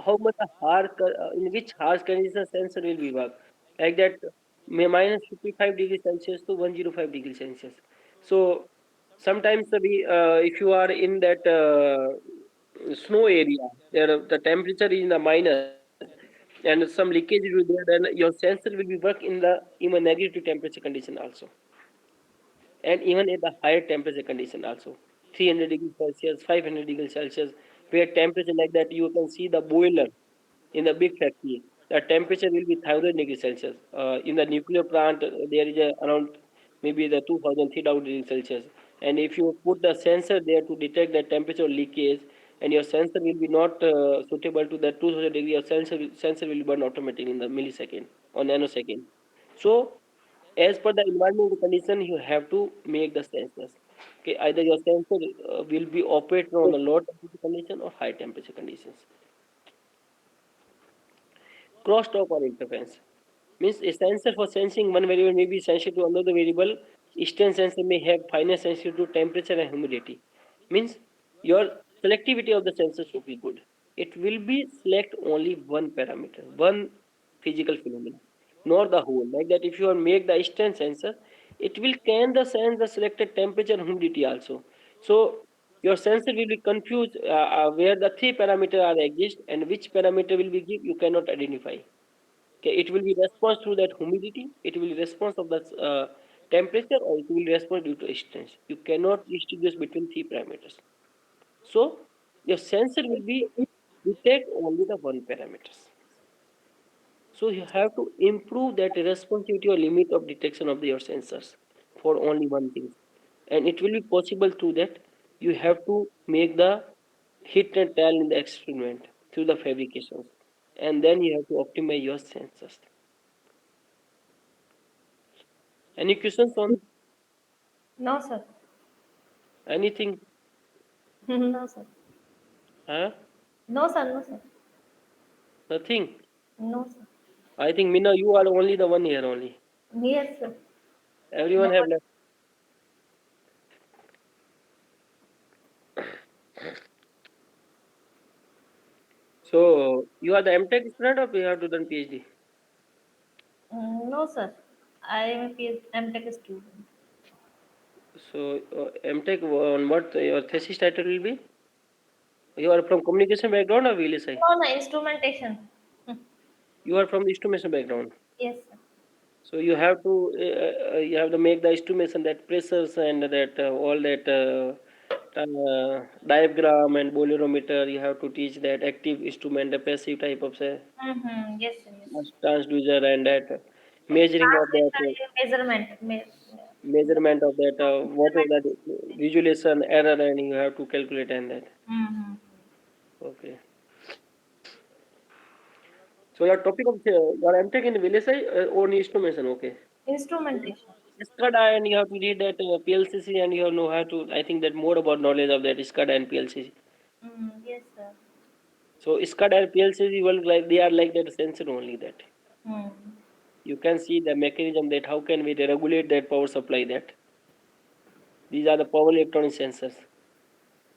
how much a in which harsh condition sensor will be work, like that minus 55 degrees celsius to 105 degrees celsius. So sometimes if you are in that snow area, there the temperature is in the minus and some leakage will be there, then your sensor will be work in the even negative temperature condition also, and even at the higher temperature condition also, 300 degrees celsius, 500 degrees celsius, where temperature like that you can see the boiler in the big factory, the temperature will be 1000 degrees celsius. In the nuclear plant there is around maybe the 2000 3000 degrees celsius, and if you put the sensor there to detect the temperature leakage, and your sensor will be not suitable to the 2000 degree, your sensor will burn automatically in the millisecond or nanosecond. So as per the environmental condition you have to make the sensors. Okay, either your sensor will be operated on a low temperature condition or high temperature conditions. Crosstalk or interference means a sensor for sensing one variable may be sensitive to another variable. Eastern sensor may have finer sensitivity to temperature and humidity. Means your selectivity of the sensor should be good. It will be select only one parameter, one physical phenomenon, not the whole. Like that, if you make the eastern sensor, it will can the sense the selected temperature and humidity also. So your sensor will be confused where the three parameter are exist and which parameter will be give you cannot identify. Okay, it will be response to that humidity, it will be response of the temperature, or it will respond due to distance. You cannot distinguish between three parameters. So your sensor will be detect only the one parameters. So you have to improve that responsivity or limit of detection of your sensors for only one thing. And it will be possible through that you have to make the hit and tell in the experiment through the fabrications. And then you have to optimize your sensors. Any questions on? No, sir. Anything? No, sir. Huh? No, sir. No, sir. Nothing. No, sir. I think Mina, you are only the one here only. Yes, sir. Everyone have Nobody. left. So you are the MTech student or you have to done PhD? No, sir. I am a MTech student. So MTech on what your thesis title will be? You are from communication background or VLSI? No, no, instrumentation. Hmm. You are from the estimation background. Yes, sir. So you have to make the estimation that pressures and that all that diagram and bolerimeter. You have to teach that active instrument, the passive type of say, Mm-hmm. Yes, sir. Yes, sir. transducer and that Like measuring of that translation, measurement. measurement of that what is that visualization error and you have to calculate and that. Mm-hmm. Okay. So your topic of your MTech in VLSI on estimation. Okay. Instrumentation. SCADA and you have to read that PLCC and you have know how to. I think that more about knowledge of that SCADA and PLCC. Yes, sir. So SCADA and PLCC will like they are like that sensor only that Hmm. you can see the mechanism that how can we regulate that power supply that these are the power electronic sensors.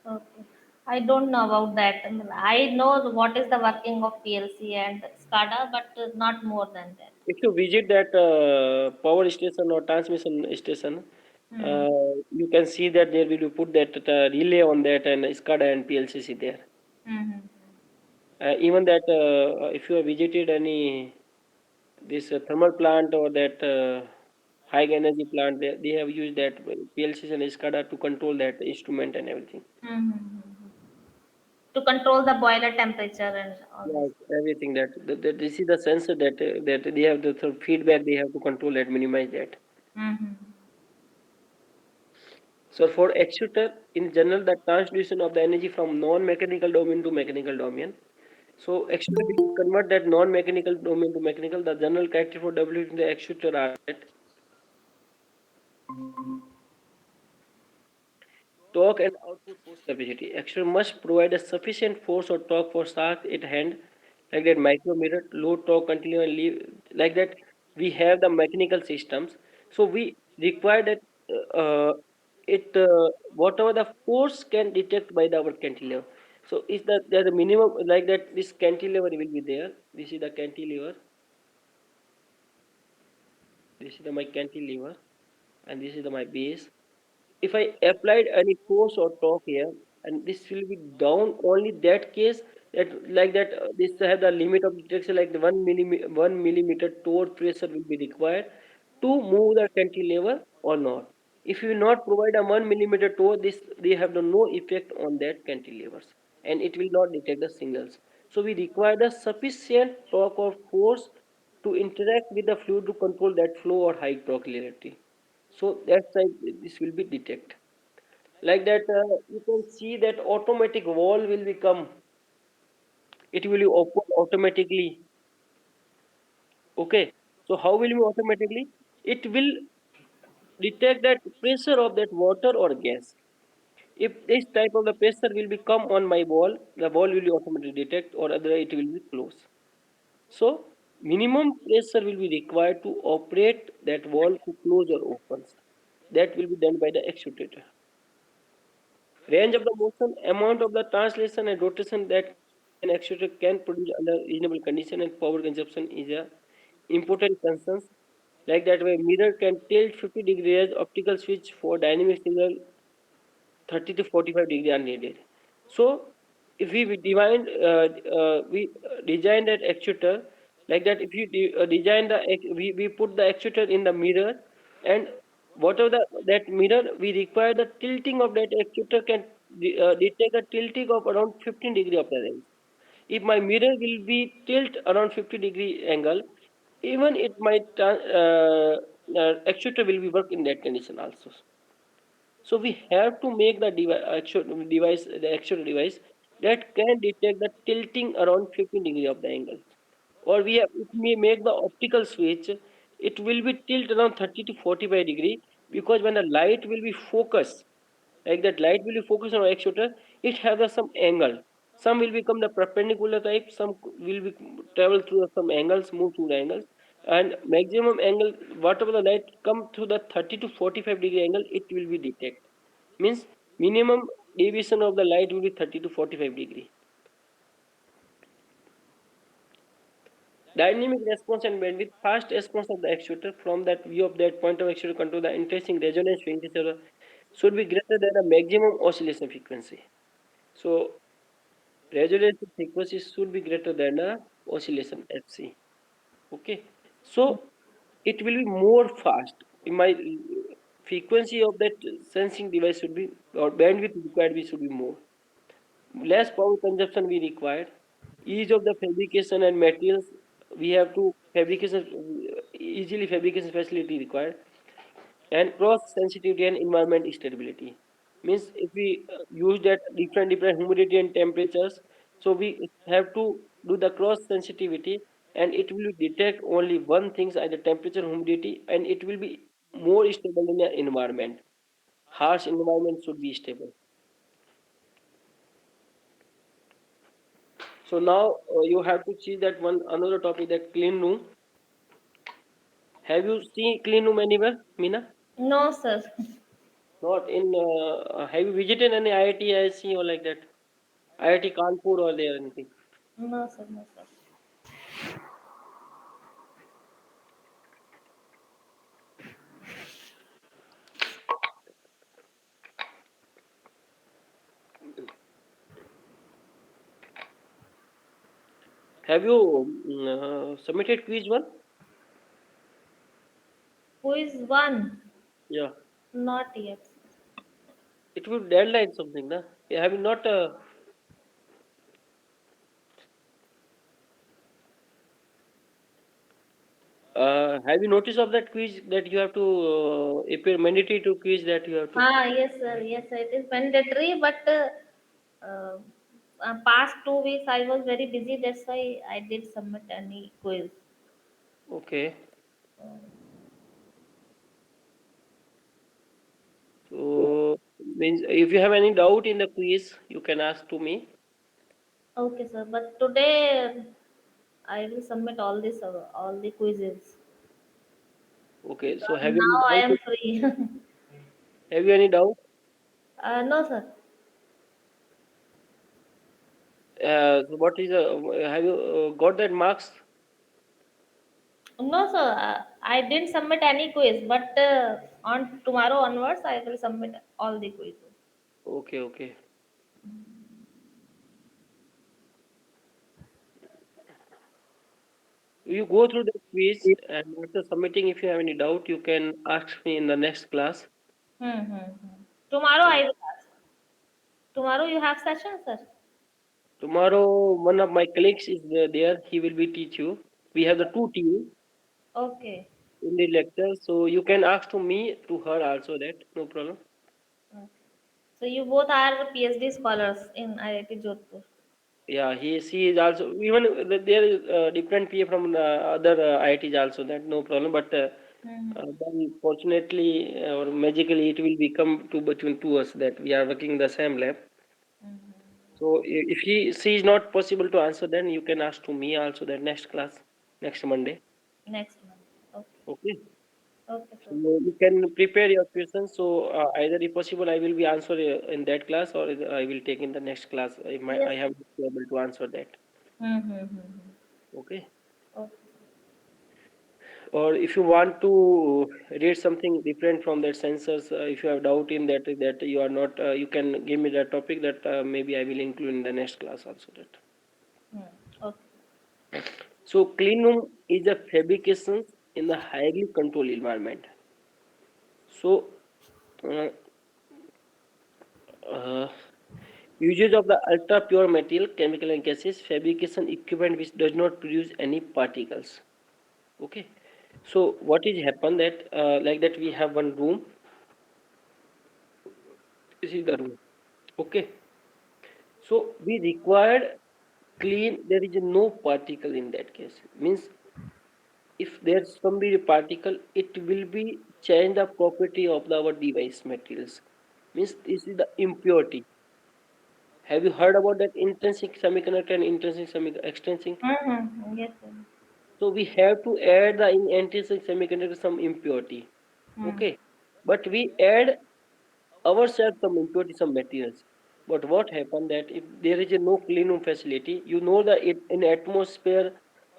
Okay. I don't know about that. I know what is the working of PLC and SCADA, but not more than that. If you visit that power station or transmission station, Hmm. you can see that there will be put that relay on that and SCADA and PLCC there. Mm-hmm. Even that if you have visited any this thermal plant or that high energy plant, they have used that PLCs and SCADA to control that instrument and everything. Mm-hmm. To control the boiler temperature and all Yeah, this. everything that this is the sensor that they have the sort of feedback they have to control that, minimize that. Mm-hmm. So for actuator, in general, the transduction of the energy from non-mechanical domain to mechanical domain. So actuator will convert that non-mechanical domain to mechanical. The general character for W in the actuator are that torque and output force capacity. Actuator must provide a sufficient force or torque for shaft at hand, like that micrometer, low torque, continuous leave, like that. We have the mechanical systems, so we require that it whatever the force can detect by our cantilever. So is that there's a minimum like that? This cantilever will be there. This is the cantilever. This is my cantilever, and this is my base. If I applied any force or torque here, and this will be down only that case that like that this have the limit of detection like the 1 millimeter torque pressure will be required to move the cantilever or not. If you not provide a 1 millimeter torque, this they have no effect on that cantilevers and it will not detect the signals. So we require the sufficient torque or force to interact with the fluid to control that flow or high torque reality. So that's why this will be detect like that you can see that automatic wall will become it will be open automatically. Okay, so how will you automatically it will detect that pressure of that water or gas. If this type of the pressure will become on my wall, the wall will automatically detect or otherwise it will be closed. So minimum pressure will be required to operate that wall to close or opens. That will be done by the actuator. Range of the motion, amount of the translation and rotation that an actuator can produce under reasonable condition and power consumption is a important concern. Like that way, mirror can tilt 50 degrees, optical switch for dynamic signal 30 to 45 degree are needed. So if we we design that actuator like that, if you design we put the actuator in the mirror and whatever that mirror we require the tilting of that actuator can detect a tilting of around 15 degree of the range. If my mirror will be tilt around 50-degree angle, even it might actuator will be work in that condition also. So we have to make the the actual device that can detect the tilting around 15 degree of the angle. Or we have, if we make the optical switch, it will be tilt around 30 to 45 degree. because when the light will be focused, like that light will be focused on actuator, it has some angle. Some will become the perpendicular type, some will be travel through some angles, move through the angles, and maximum angle whatever the light come through the 30 to 45 degree angle, it will be detect. Means minimum deviation of the light will be 30 to 45 degree. Dynamic response and bandwidth, fast response of the actuator from that view of that point of actuator control the interesting resonance frequency should be greater than the maximum oscillation frequency. So resonance frequency should be greater than the oscillation FC. Okay. So it will be more fast. In my frequency of that sensing device should be, or bandwidth required we should be more. Less power consumption we require. Ease of the fabrication and materials, we have to fabrication, easily fabrication facility required, and cross sensitivity and environment stability. Means if we use that different humidity and temperatures, so we have to do the cross sensitivity, and it will detect only one things, either temperature, humidity, and it will be more stable in the environment. Harsh environment should be stable. So now you have to see that one another topic, that clean room. Have you seen clean room anywhere, Mina? No, sir. Not in. Have you visited any IIT, ISC or like that? IIT Kanpur or there anything? No, sir. No, sir. Have you submitted quiz one? Who is one? Yeah, Not yet. it will deadline something, na? Yeah, have you not? Have you noticed of that quiz that you have to appear mandatory to quiz that you have to? Ah, yes, sir. Yes, sir. It is mandatory, but uh, past 2 weeks I was very busy. That's why I did submit any quiz. Okay. So means if you have any doubt in the quiz, you can ask to me. Okay, sir. But today I will submit all the quizzes. Okay. So Because have you any now I am doubt? free. Have you any doubt? No, sir. So what is have you got that marks? No, sir. I didn't submit any quiz, but on tomorrow onwards, I will submit all the quizzes. Okay, okay. You go through the quiz, and after submitting, if you have any doubt, you can ask me in the next class. Tomorrow So I will ask. Tomorrow you have session, sir. tomorrow, one of my colleagues is there. He will be teach you. We have the two teams Okay. in the lecture, so you can ask to me to her also. That no problem. Okay. So you both are PhD scholars in IIT Jodhpur. Yeah, she is also, even there is different PA from other IITs also. That no problem. But Mm-hmm. then fortunately or magically, it will become to between two us that we are working in the same lab. So if she is not possible to answer, then you can ask to me also that next class, next Monday. Next month. Okay. Okay. Okay, So sir. you can prepare your questions. So either if possible, I will be answer in that class, or either I will take in the next class. I Yes. have to be able to answer that. Mm-hmm. Okay. Okay. Or if you want to read something different from that sensors, if you have doubt in that you are not, you can give me that topic that maybe I will include in the next class also. That. Hmm. Okay. So clean room is a fabrication in the highly controlled environment. So uh, uh, usage of the ultra pure material, chemical and gases, fabrication equipment which does not produce any particles. Okay. So what is happen that like that we have one room. This is the room. Okay. So we required clean. There is no particle in that case. Means if there's some be particle, it will be change the property of our device materials. Means this is the impurity. Have you heard about that intrinsic semiconductor and intrinsic extrinsic? Mm-hmm. Yes, sir. So we have to add the in intrinsic semiconductor some impurity. Mm. Okay, but we add ourselves some impurity, some materials. But what happened that if there is a no clean room facility, you know that it, in atmosphere,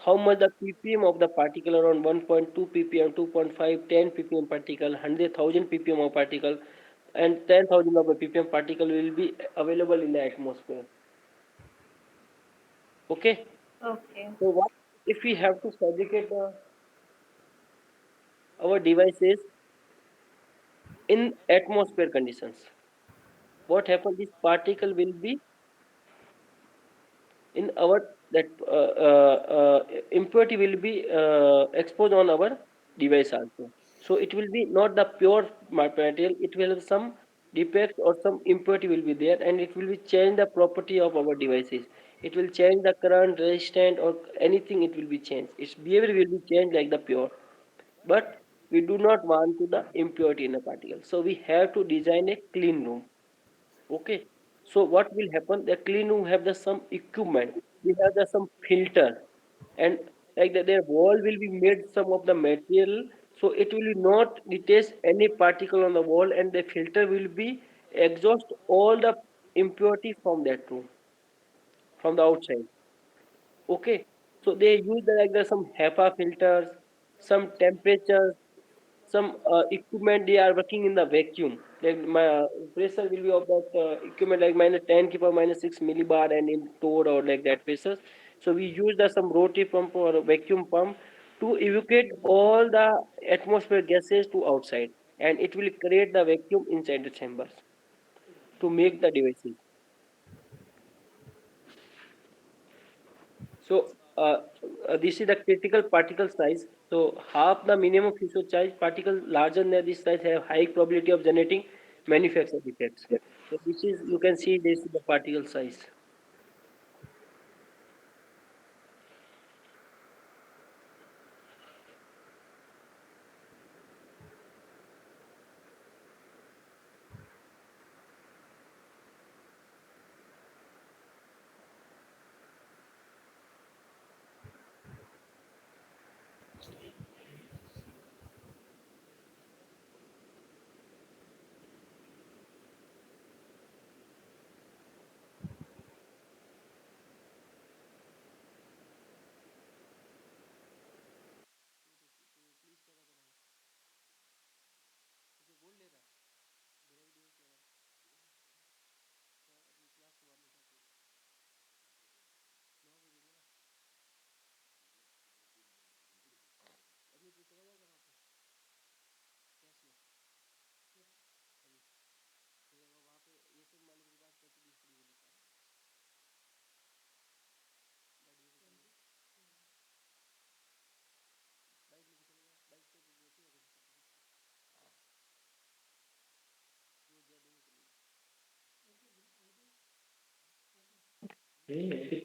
how much the ppm of the particle around 1.2 ppm, 2.5, 10 ppm particle, 100,000 ppm of particle, and 10,000 of the ppm particle will be available in the atmosphere. Okay, Okay. so what if we have to fabricate our devices in atmosphere conditions? What happens? This particle will be in our that impurity will be exposed on our device also. So it will be not the pure material, it will have some defect or some impurity will be there, and it will be change the property of our devices. It will change the current resistant or anything, it will be changed, its behavior will be changed like the pure. But we do not want to the impurity in a particle, so we have to design a clean room. Okay, so what will happen? The clean room have the some equipment. We have the some filter, and like that, their wall will be made some of the material, so it will not detach any particle on the wall, and the filter will be exhaust all the impurity from that room, from the outside. Okay, so they use like the some HEPA filters, some temperatures, some equipment they are working in the vacuum. Like my pressure will be of that equipment like minus 10 keep or minus 6 millibar and in toad or like that pressure. So we use the some rotary pump or a vacuum pump to evacuate all the atmosphere gases to outside, and it will create the vacuum inside the chambers to make the devices. So this is the critical particle size. So half the minimum Fizeau size particle larger than this size have high probability of generating manufacture defects. So this is you can see this is the particle size.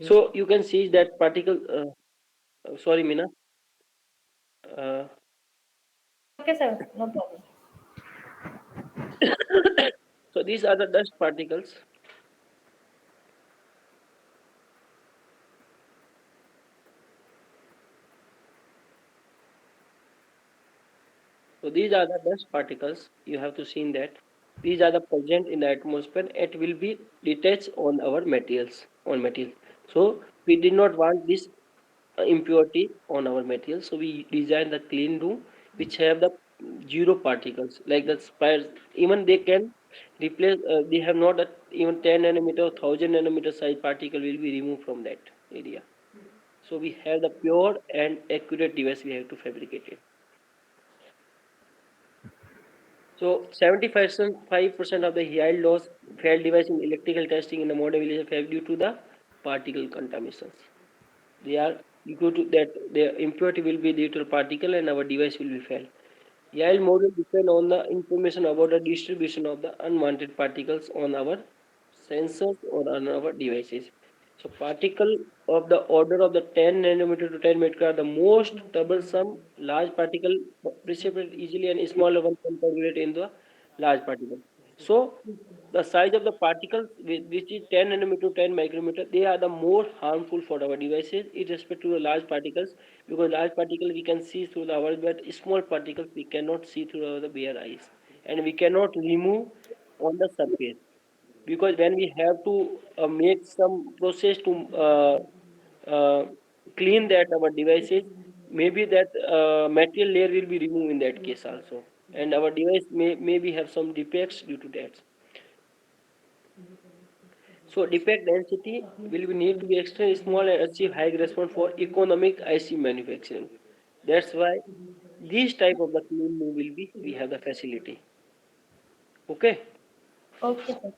So you can see that particle. Sorry, Mina. Uh, Okay, sir. No problem. so these are the dust particles. So these are the dust particles. You have to see that these are the present in the atmosphere. It will be detached on our materials on materials. So we did not want this impurity on our material. So we design the clean room which have the zero particles like the spires. Even they can replace. They have not a, even 10 nanometer or 1,000 nanometer size particle will be removed from that area. So we have the pure and accurate device we have to fabricate it. So 75% of the yield loss failed device in electrical testing in the modern village failed due to the particle contaminations. They are due to that the impurity will be due to the particle and our device will be failed. Yield model depend on the information about the distribution of the unwanted particles on our sensors or on our devices. So particle of the order of the 10 nanometer to 10 meter are the most troublesome large particle precipitate easily and smaller one can coagulate in the large particle. So the size of the particles which is 10 nanometer to 10 micrometer, they are the more harmful for our devices in respect to the large particles, because large particle we can see through the our, but small particles we cannot see through our bare eyes, and we cannot remove on the surface, because when we have to make some process to uh, clean that our devices, maybe that material layer will be removed in that case also, and our device may maybe have some defects due to that. So defect density will be need to be extremely small and achieve high response for economic IC manufacturing. That's why this type of the clean room will be we have the facility. Okay. Okay, sir.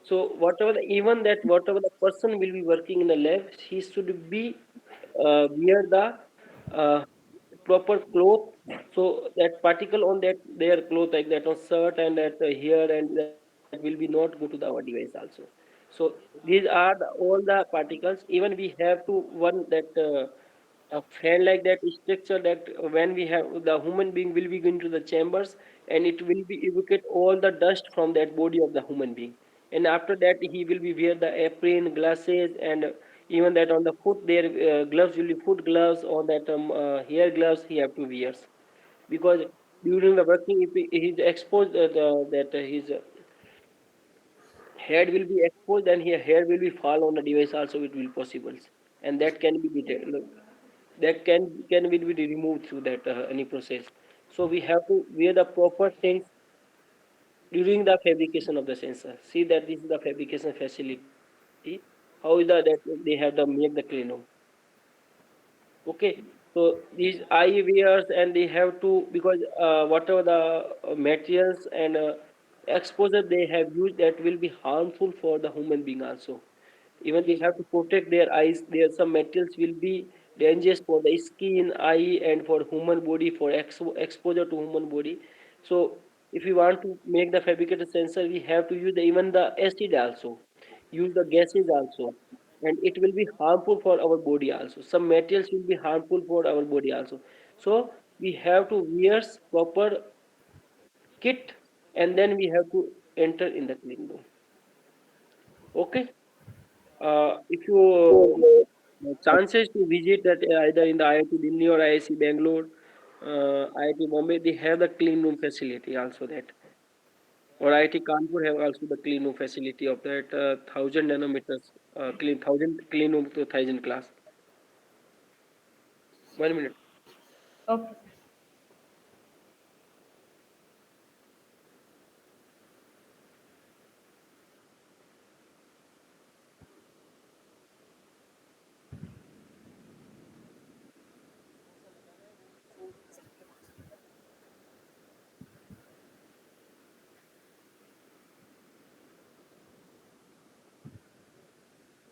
So whatever the, even that whatever the person will be working in the lab, he should be wear the uh, proper cloth. So that particle on that their cloth like that on shirt and that here and that will be not go to the our device also. So these are the, all the particles. Even we have to one that a fan like that structure that when we have the human being will be going to the chambers, and it will be evacuate all the dust from that body of the human being, and after that he will be wear the apron glasses, and even that on the foot their gloves will be foot gloves or that hair gloves he have to wear, because during the working if he is exposed that his head will be exposed and here hair will be fall on the device also, it will possible, and that can be detected, that can be removed through that any process. So we have to wear the proper things during the fabrication of the sensor. See that this is the fabrication facility. How is that they have the make the clean room. Okay, so these eye wears and they have to, because whatever the materials and exposure they have used, that will be harmful for the human being also. Even they have to protect their eyes, there some materials will be dangerous for the skin, eye, and for human body, for exposure to human body. So if we want to make the fabricated sensor, we have to use the, even the acid also, use the gases also, and it will be harmful for our body also, some materials will be harmful for our body also. So we have to wear proper kit, and then we have to enter in the clean room. Okay. If you chances to visit that either in the IIT Delhi or IIC Bangalore, IIT Bombay, they have the clean room facility also that, or IIT Kanpur have also the clean room facility of that 1000 nanometers clean 1000 clean room to 1000 class. 1 minute. Okay, sir.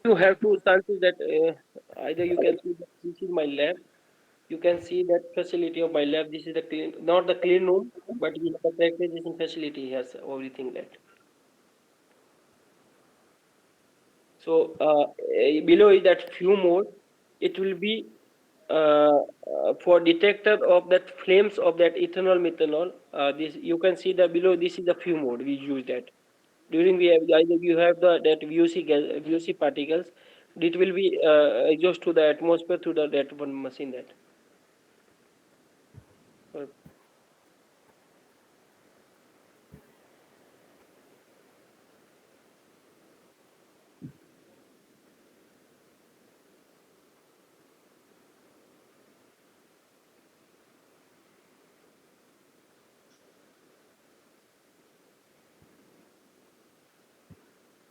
You have to chances that either you can see that this is my lab. You can see that facility of my lab. This is the clean, not the clean room, but we have the characterization facility has everything that. So below is that few mode. It will be for detector of that flames of that ethanol methanol. This you can see the below. This is the few mode we use that. During we have either you have the that VOC gas, VOC particles. It will be exhaust to the atmosphere through the that one machine that. Uh,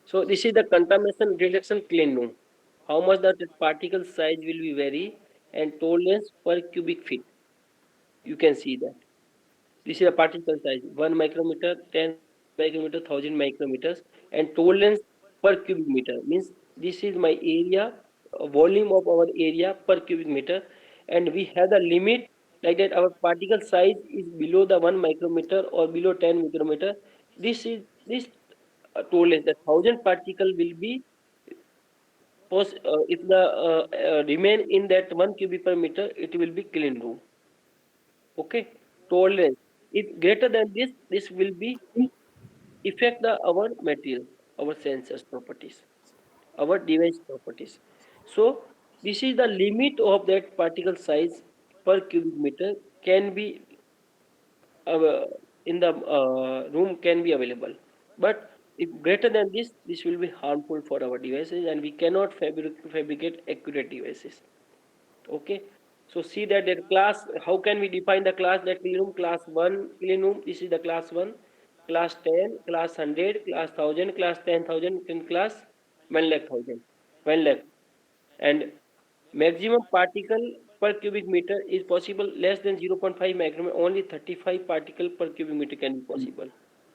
So this is the contamination detection clean room. How much that particle size will be vary and tolerance per cubic feet. You can see that. This is a particle size 1 micrometer, 10 micrometer, 1000 micrometers, and tolerance per cubic meter means this is my area, volume of our area per cubic meter, and we have the limit like that. Our particle size is below the 1 micrometer or below 10 micrometer. This is this tolerance. The 1000 particle will be suppose if the remain in that 1 cubic per meter, it will be clean room. Okay, tolerance. If greater than this, this will be affect the our material, our sensors properties, our device properties. So this is the limit of that particle size per cubic meter can be uh, in the room can be available. But if greater than this will be harmful for our devices, and we cannot fabricate accurate devices. Okay, so see that that class, how can we define the class? That clean room, class 1 clean room, this is the class 1, class 10, class 100, class 1000, class 10,000, and class 1 lakh thousand, 1 lakh. And maximum particle per cubic meter is possible less than 0.5 micrometer, only 35 particle per cubic meter can be possible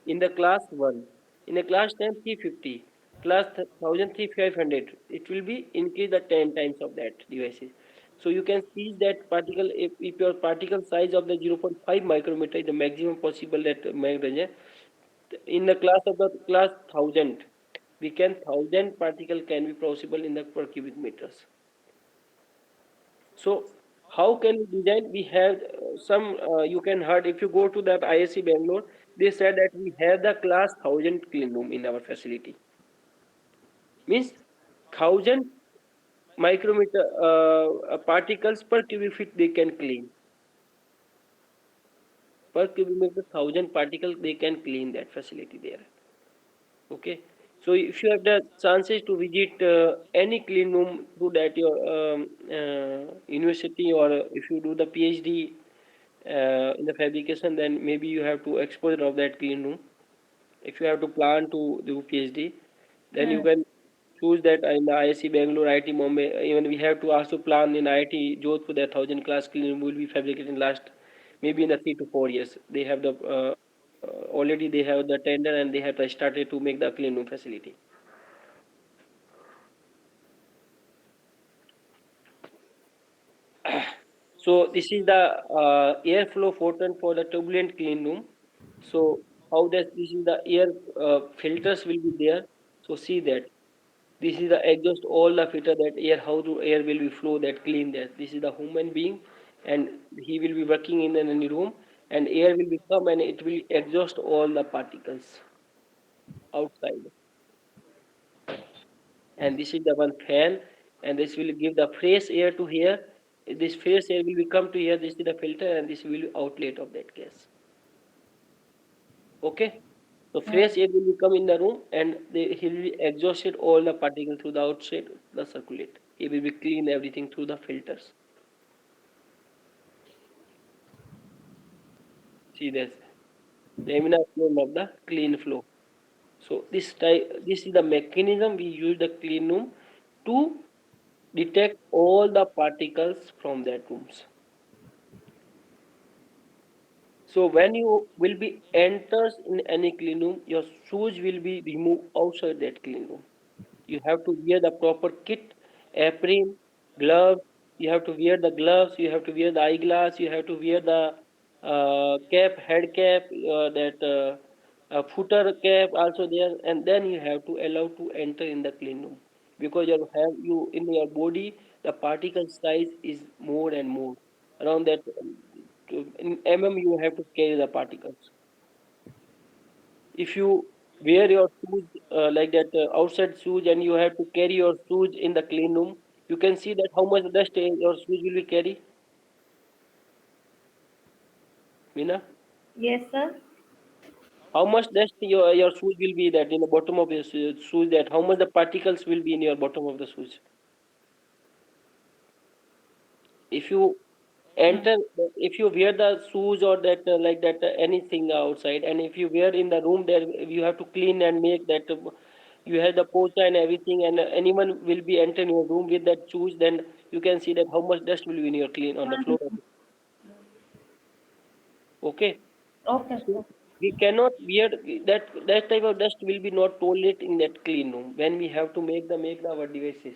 in the class 1. In the class 10, 350, class 1000, 500, it will be increase the 10 times of that devices. So you can see that particle, if your particle size of the 0.5 micrometer is the maximum possible that range, in the class of the class 1000, we can 1000 particle can be possible in the per cubic meters. So how can we design? We have some, you can heard if you go to that ISC Bangalore, they said that we have the class 1000 clean room in our facility. Means 1000 micrometer particles per cubic feet they can clean. Per cubic meter 1000 particles they can clean that facility there. Okay. So if you have the chances to visit any clean room, do that your university, or if you do the PhD in the fabrication, then maybe you have to exposure of that clean room. If you have to plan to do PhD, then you Hmm. can choose that in the ISC Bangalore, IIT Bombay. Even we have to also plan in IIT Jodhpur that 1000 class clean room will be fabricated in last maybe in the 3 to 4 years. They have the already they have the tender, and they have started to make the clean room facility. So this is the airflow photon for the turbulent clean room. So how does this is the air filters will be there. So see that this is the exhaust all the filter that air, how the air will be flow that clean that. This is the human being, and he will be working in any room, and air will be come and it will exhaust all the particles outside. And this is the one fan, and this will give the fresh air to here. This fresh air will be come to here. This is the filter, and this will be outlet of that gas. Okay, so Hmm. fresh air will be come in the room, and he will be exhausted all the particles through the outside the circulate. He will be clean everything through the filters. See this laminar flow of the clean flow. So this is the mechanism we use the clean room to detect all the particles from that rooms. So when you will be enters in any clean room, your shoes will be removed outside that clean room. You have to wear the proper kit, apron, gloves. You have to wear the gloves. You have to wear the eyeglass. You have to wear the cap, head cap, that footer cap also there, and then you have to allow to enter in the clean room, because you have you in your body the particle size is more and more around that. In you have to carry the particles. If you wear your shoes like that outside shoes, and you have to carry your shoes in the clean room, you can see that how much dust your shoes will be carry, Mina. Yes, sir. How much dust your shoes will be that in the bottom of your shoes, that how much the particles will be in your bottom of the shoes. If you Hmm. enter, if you wear the shoes or that like that anything outside, and if you wear in the room there, you have to clean and make that you have the pocha and everything, and anyone will be entering your room with that shoes, then you can see that how much dust will be in your clean on the floor. Okay, Okay, so sir. we cannot wear that type of dust will be not tolerate in that clean room when we have to make our devices.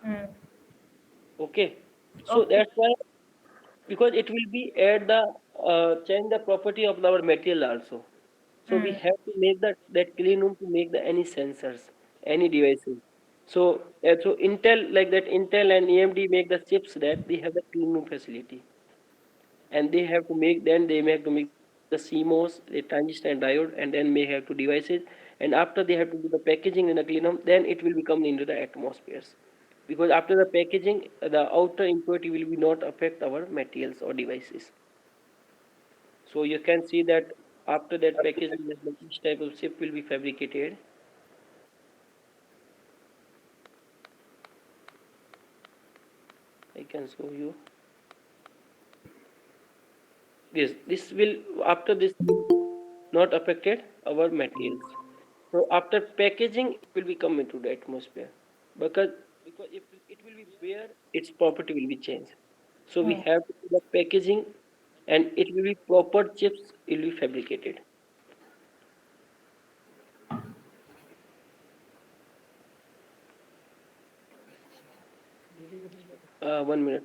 Hmm. Okay, so Okay. that's why, because it will be at the change the property of our material also. So we Hmm. have to make that clean room to make the any sensors, any devices. So Intel, like that, Intel and AMD make the chips that they have the clean room facility, and they have to make, then they may have to make the CMOS, the transistor and diode, and then may have to devices, and after they have to do the packaging in the clean room, then it will become into the atmospheres. Because after the packaging, the outer impurity will be not affect our materials or devices. So you can see that after that packaging, each type of chip will be fabricated. I can show you. Yes, this will, after this not affected our materials. So after packaging, it will be come into the atmosphere, because if it will be bare, its property will be changed. So we Hmm. have to do the packaging, and it will be proper chips will be fabricated. 1 minute.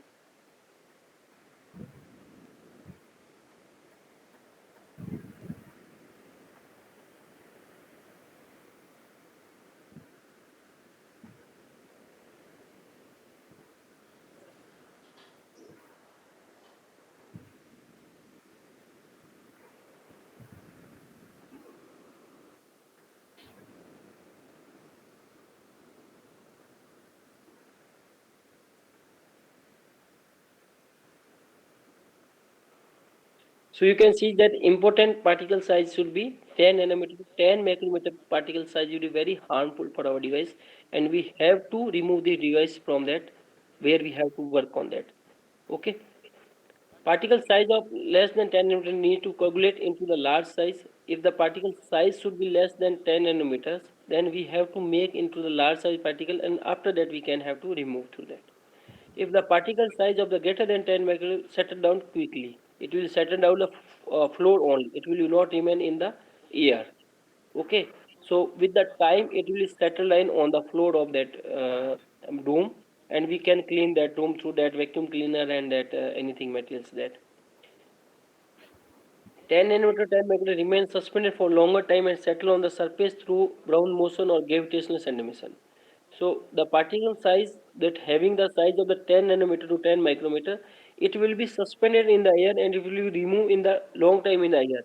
So you can see that important particle size should be 10 nanometer to 10 micrometer particle size will be very harmful for our device, and we have to remove the device from that, where we have to work on that. Okay. Particle size of less than 10 nanometer need to coagulate into the large size. If the particle size should be less than 10 nanometers, then we have to make into the large size particle, and after that we can have to remove through that. If the particle size of the greater than 10 micron settle down quickly, it will settle down the floor only. It will not remain in the air. Okay. So with the time, it will settle down on the floor of that room, and we can clean that room through that vacuum cleaner and that anything materials that. 10 nanometer time magnet remains suspended for longer time and settle on the surface through Brown motion or gravitational sedimentation. So the particle size, that having the size of the 10 nanometer to 10 micrometer, it will be suspended in the air and it will be removed in the long time in the air.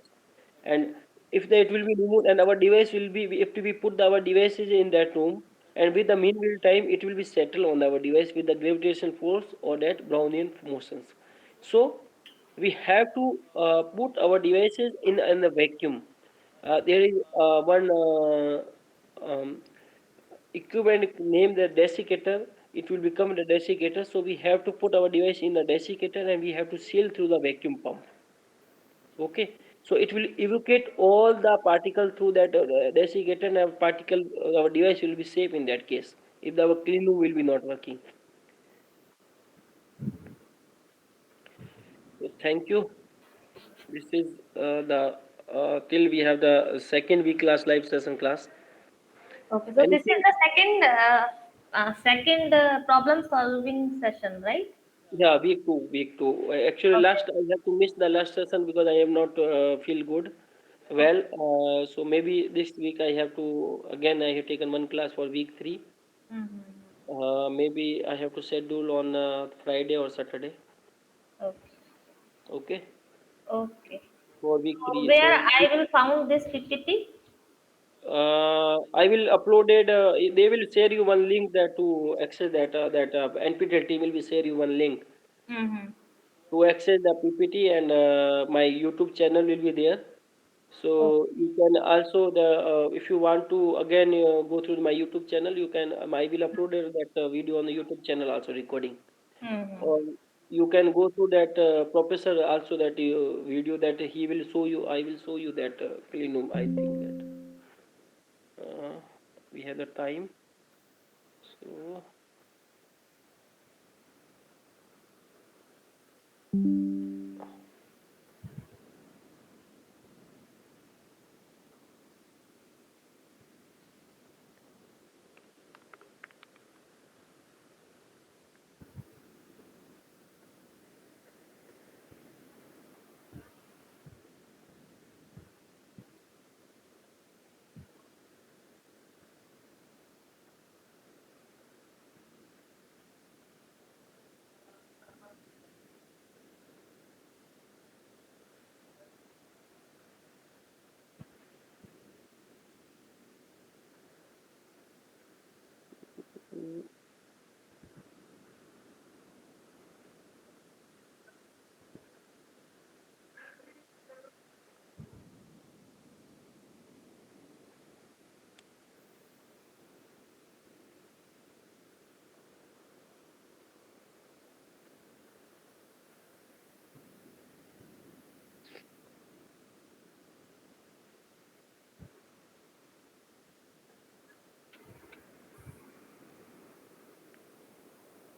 And if it will be removed, and our device will be, if we put our devices in that room, and with the mean real time, it will be settled on our device with the gravitational force or that Brownian motions. So we have to put our devices in the vacuum. There is one equipment named the desiccator. It will become the desiccator. So we have to put our device in the desiccator, and we have to seal through the vacuum pump. Okay, so it will evacuate all the particle through that desiccator, and our particle, our device will be safe in that case. If our clean room will be not working. So thank you. This is the till we have the second week class, live session class. Okay, so this is Anything? the second problem solving session, right? Yeah, week two, week two. Actually, Okay. last I have to miss the last session because I am not feel good. Well, Okay. so maybe this week I have to, again. I have taken one class for week three. Mm-hmm. Maybe I have to schedule on Friday or Saturday. Okay. Okay, Okay. for week So three. where So I will found this PPT? I will upload it. They will share you one link that to access that NPTEL team will be share you one link Mm-hmm. to access the PPT, and my YouTube channel will be there. Okay. So you can also, the if you want to again go through my YouTube channel, you can. I will upload that video on the YouTube channel also recording. Mm-hmm. Or you can go through that professor also, that video that he will show you. I will show you that clean room. I think that we have the time. So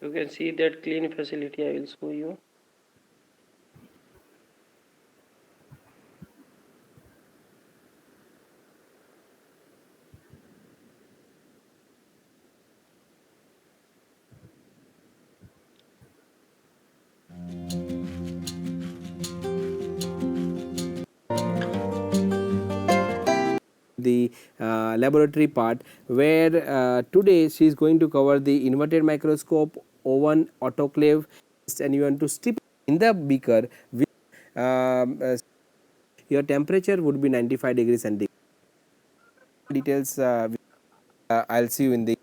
You can see that clean facility. I will show you. The laboratory part, where today she is going to cover the inverted microscope, oven, autoclave, and you want to steep in the beaker. Your temperature would be 95 degrees centigrade. Details I'll see you in the.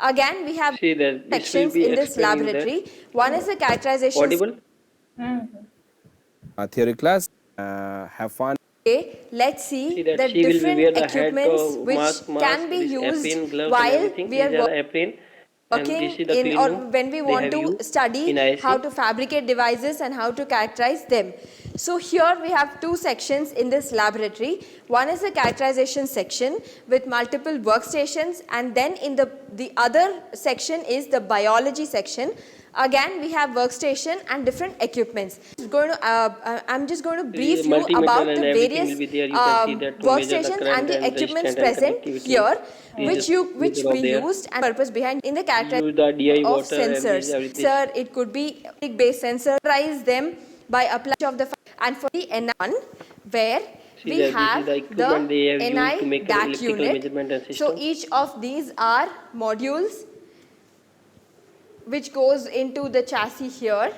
Again, we have See that this will sections be in this explain you that. laboratory. One is the characterization Audible? Mhm. theory class. Have fun. Okay, let's See see that the she will be different wear the hat, equipments which mask, can be this used apron, gloves, and while everything. we These are are the apron, and this working is the in, clean or room when we they want have to used study in how IC. to fabricate devices and how to characterize them. So here we have two sections in this laboratory. One is the characterization section with multiple workstations, and then in the other section is the biology section. Again, we have workstation and different equipments. I'm just going to The brief you multimeter about and the everything will various be there. You can see that to measure the workstations and current the and equipments resistance and present conductivity. here, This is which meter we of there. used and purpose behind in the We characterization use the DI of water and this sensors. everything. Sir, it could be based sensor. Characterize them by applying of the and for the N1, where See we that this is have the the equipment they have used to NI make an DAC electrical unit. measurement and So system. each of these are modules which goes into the chassis here,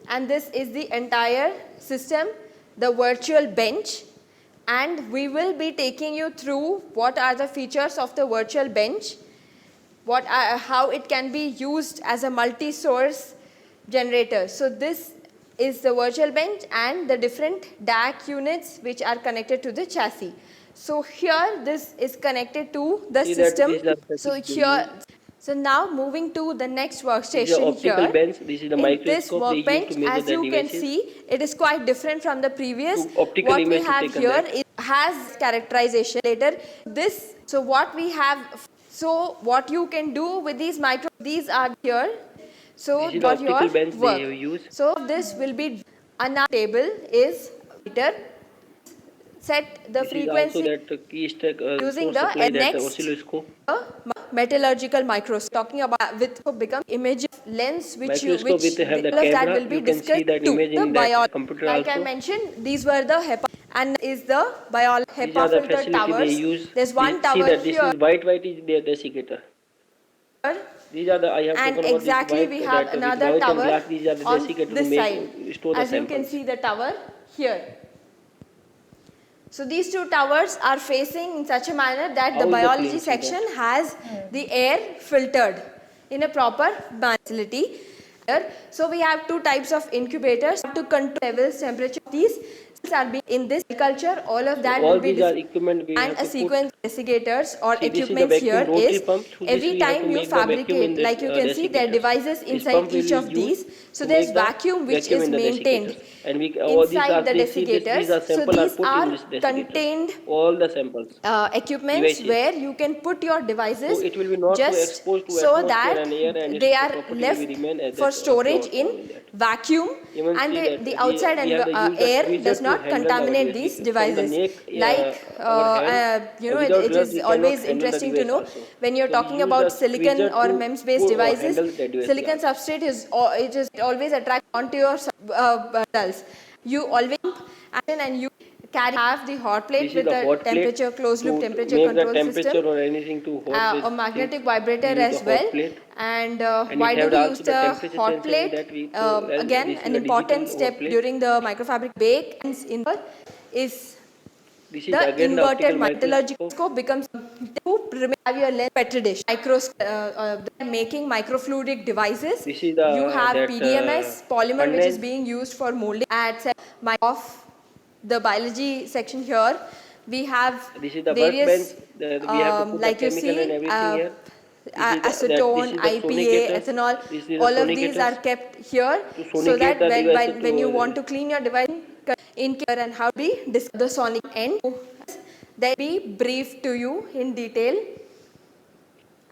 and this is the entire system, the virtual bench, and we will be taking you through what are the features of the virtual bench, how it can be used as a multi-source generator. So this is the virtual bench and the different DAC units which are connected to the chassis. So here this is connected to the See that system. this is the So facility they here, use. so now moving to the next This is the workstation optical here. bench. This is the In this microscope they use to workbench, measure as the you can devices. see, it is quite different from the previous. To optical What we image to have taken here that. is has characterization later. This, so what we have, so what you can do with these are here. So This is the for your optical bench they have work. used. So this will be another table is meter, set the This is also frequency that key stack using source the supply that next oscilloscope. metallurgical microscope, talking about with become image lens which you Microscope with have the all of that camera. will be You can see discussed that too. image The in biology, that computer like I also. mentioned, these were the HEPA and is the These HEPA are the filter facility they towers. use. There's one See tower that this here, is white is their desiccator. These are the I have and talking about this exactly white we have that with another white and tower black. These are the on desiccator to this make side, store the as you can samples. see the tower here. So these two towers are facing in such a manner that the How is the biology clean? See section that. has the air filtered in a proper facility. So we have two types of incubators to control levels, temperature. These are being in this culture. All of So that will all be these are equipment we and have a to put. sequence of investigators or See, this is the equipments vacuum here rotary is pump. Through this every we have to time you make the vacuum in fabricate, the like you can see there are desiccators. devices This inside pump will each be of used these. So to there's make the vacuum which vacuum is in the maintained desiccators. And we all these inside are the they see this. These desiccators. are So sample are these put in are this desiccators. contained All the samples, equipments devices. where you can put your So devices it will be not to just expose to so atmosphere that and air, and its they are property will be left remain at for that storage pure in in that. vacuum, Even and see that the outside we have to use the air tweezer does to not handle our contaminate these device from the devices. neck, Like our hand. Without it gloves, is we cannot always handle the interesting to device know also. when you're So we talking use the about silicon tweezer or to MEMS based devices. handle the device Silicon glass. substrate is it is always attract onto your cells. You always and you carry have the hot plate This is with the a hot plate temperature closed loop to temperature make the control temperature system, or anything to hot these a things. magnetic We vibrator use the as well. hot plate, And and it why do has we use also the the temperature hot sensor in plate? that we so well Again, this is an the important digital hot step plate. during the microfabric bake is This is the again the inverted optical microscope. metallurgical becomes to have your lens petri dish. Making microfluidic devices. This is You the have that PDMS polymer which is furnace. being used for molding. At of the biology section here, we have This is the workbench. various We have to put the like you chemical and see everything here. This is this acetone, is the IPA, sonicators. ethanol, This is the all of these are sonicators kept here to so sonicate that the device when you want to to clean your device in care and how to be the sonic end, they be briefed to you in detail.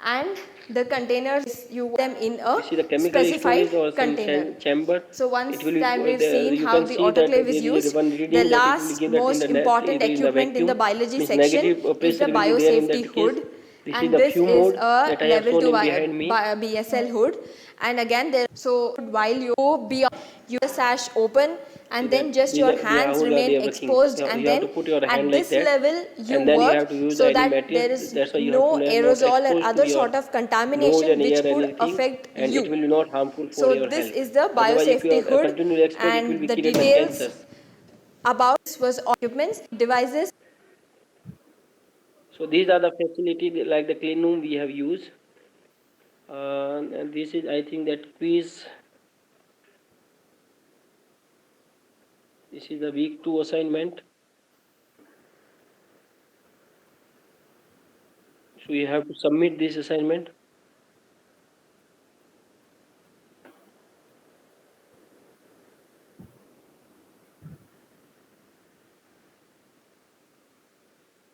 and the containers you want them in a This is the chemical specified storage or some container. chamber. So It once will be that we've the, seen you how can the see that autoclave is there is used, one the reading that it will last give that in most the net, important either in the equipment in the vacuum, biology means section negative is pressure the will be there in biosafety that case. hood, This is and the this fume is mode a that I have level shown 2 in behind me. BSL hood. And again there, so while you go beyond, you the sash open See and that then just these your are the hands holes are remain they are working. exposed, and You have to then put your hand at like this that, level you and then you work have to use so any that there material. is That's why you have to no not aerosol or expose to other your sort of nose and contamination air which could anything, affect and it you. will be not harmful for So your this health. is the Otherwise, if you biosafety are hood, continually exposed, it will be and the created by details cancers. about this was equipments, devices. So these are the facility like the clean room we have used. And this is, I think, that quiz. This is the week 2 assignment. So you have to submit this assignment.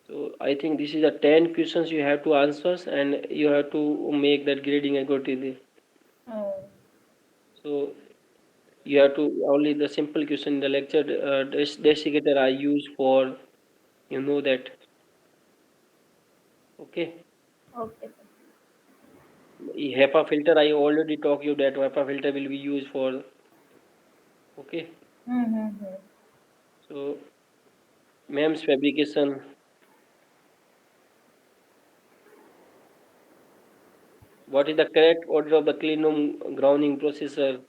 So I think this is the 10 questions you have to answer, and you have to make that grading accordingly. Oh, So you have to only the simple question in the lecture designator I use for, you know that. Okay. okay. HEPA filter I already talked you that HEPA filter will be used for. Okay. Mm-hmm. So MEMS fabrication. What is the correct order of the clean room grounding processor?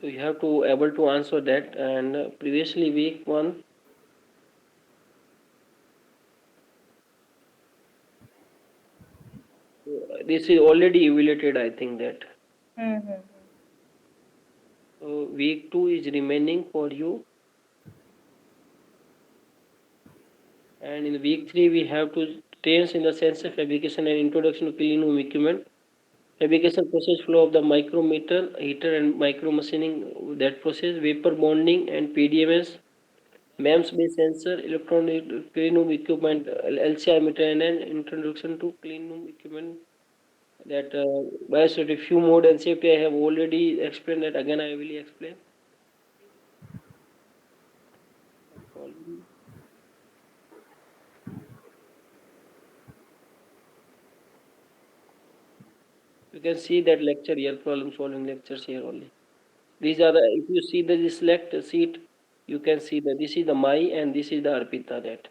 So you have to able to answer that. And previously week 1, this is already evaluated, I think that. Mm-hmm. So week 2 is remaining for you, and in week 3 we have to trains in the sensor fabrication and introduction to clean room equipment. Fabrication process flow of the micrometer, heater and micro machining, that process, vapor bonding and PDMS, MEMS based sensor, electronic clean room equipment, LCI meter and an introduction to clean room equipment. That biosafety few mode and safety I have already explained that, again I will explain. You can see that lecture here, problem solving lectures here only. These are the, if you see the this select seat, you can see that this is the my and this is the Arpita that.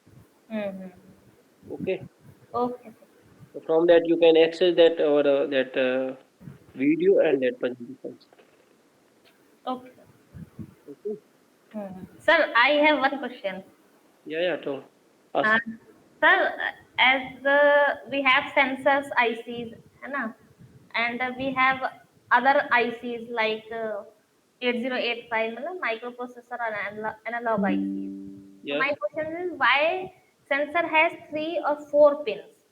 Mm-hmm. Okay. Okay. So from that you can access that or that video and that presentation. Okay. Okay. Mm-hmm. Sir, I have one question. Yeah, yeah, to ask. Uh, sir, as we have sensors ICs, है ना? And we have other ICs like 8085, मतलब microprocessor and analog ICs. So Yes. my question is why sensor has 3 or 4 pins?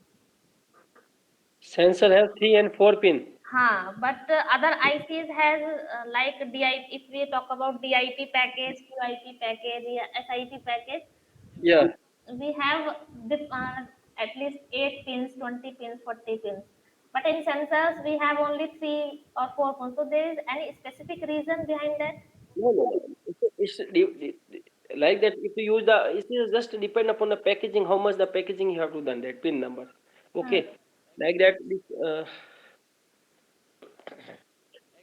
Sensor has 3 and 4 pin. But other ICs has like DI. If we talk about DIP package, QIP package, yeah, SIP package, Yeah. we have at least 8 pins, 20 pins, 40 pins. But in sensors, we have only 3 or 4 pins. So there is any specific reason behind that? No, no, no. Like that. If you use the, it is just depend upon the packaging. How much the packaging you have to done that pin number. Hmm. Okay. Like that.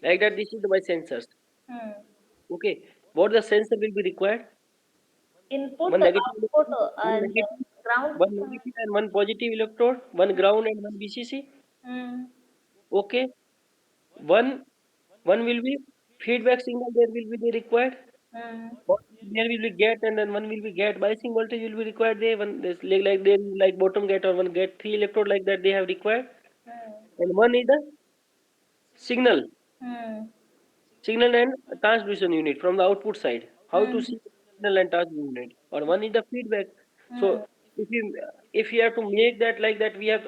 Like that. This is my sensors. Hmm. Okay. What the sensor will be required? Input, One negative output, electrode, one and negative, ground. one negative and one positive electrode, one ground and one VCC. Hmm. Okay. One one will be feedback signal. There will be the required. Hmm. One there will be gate and then one will be gate. Biasing voltage will be required there. One this like there is like bottom gate or one gate, three electrode like that they have required. Hmm. And one is the signal. Hmm. Signal and transmission unit from the output side. How to Hmm. see the signal and transmission unit, or one is the feedback. Hmm. So if you have to make that like that, we have,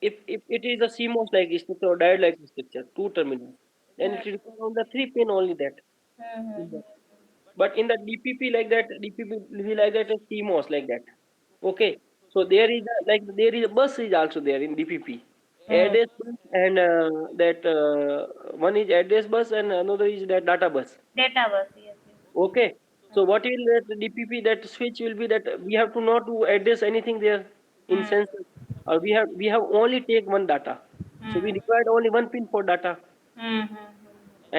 if it is a CMOS like structure or diode like structure, two terminals, then Hmm. it requires on the 3 pin only that. Hmm. Hmm. But in the DPP like that, DPP will be like that, a CMOS like that. Okay. So there is there is a bus is also there in DPP. Mm. Address bus and that one is address bus and another is that data bus. Data bus, yes, yes. Okay. So what will that DPP that switch will be that we have to not to address anything there in Mm. sensor, or we have only take one data. So we Mm. required only one pin for data Mm.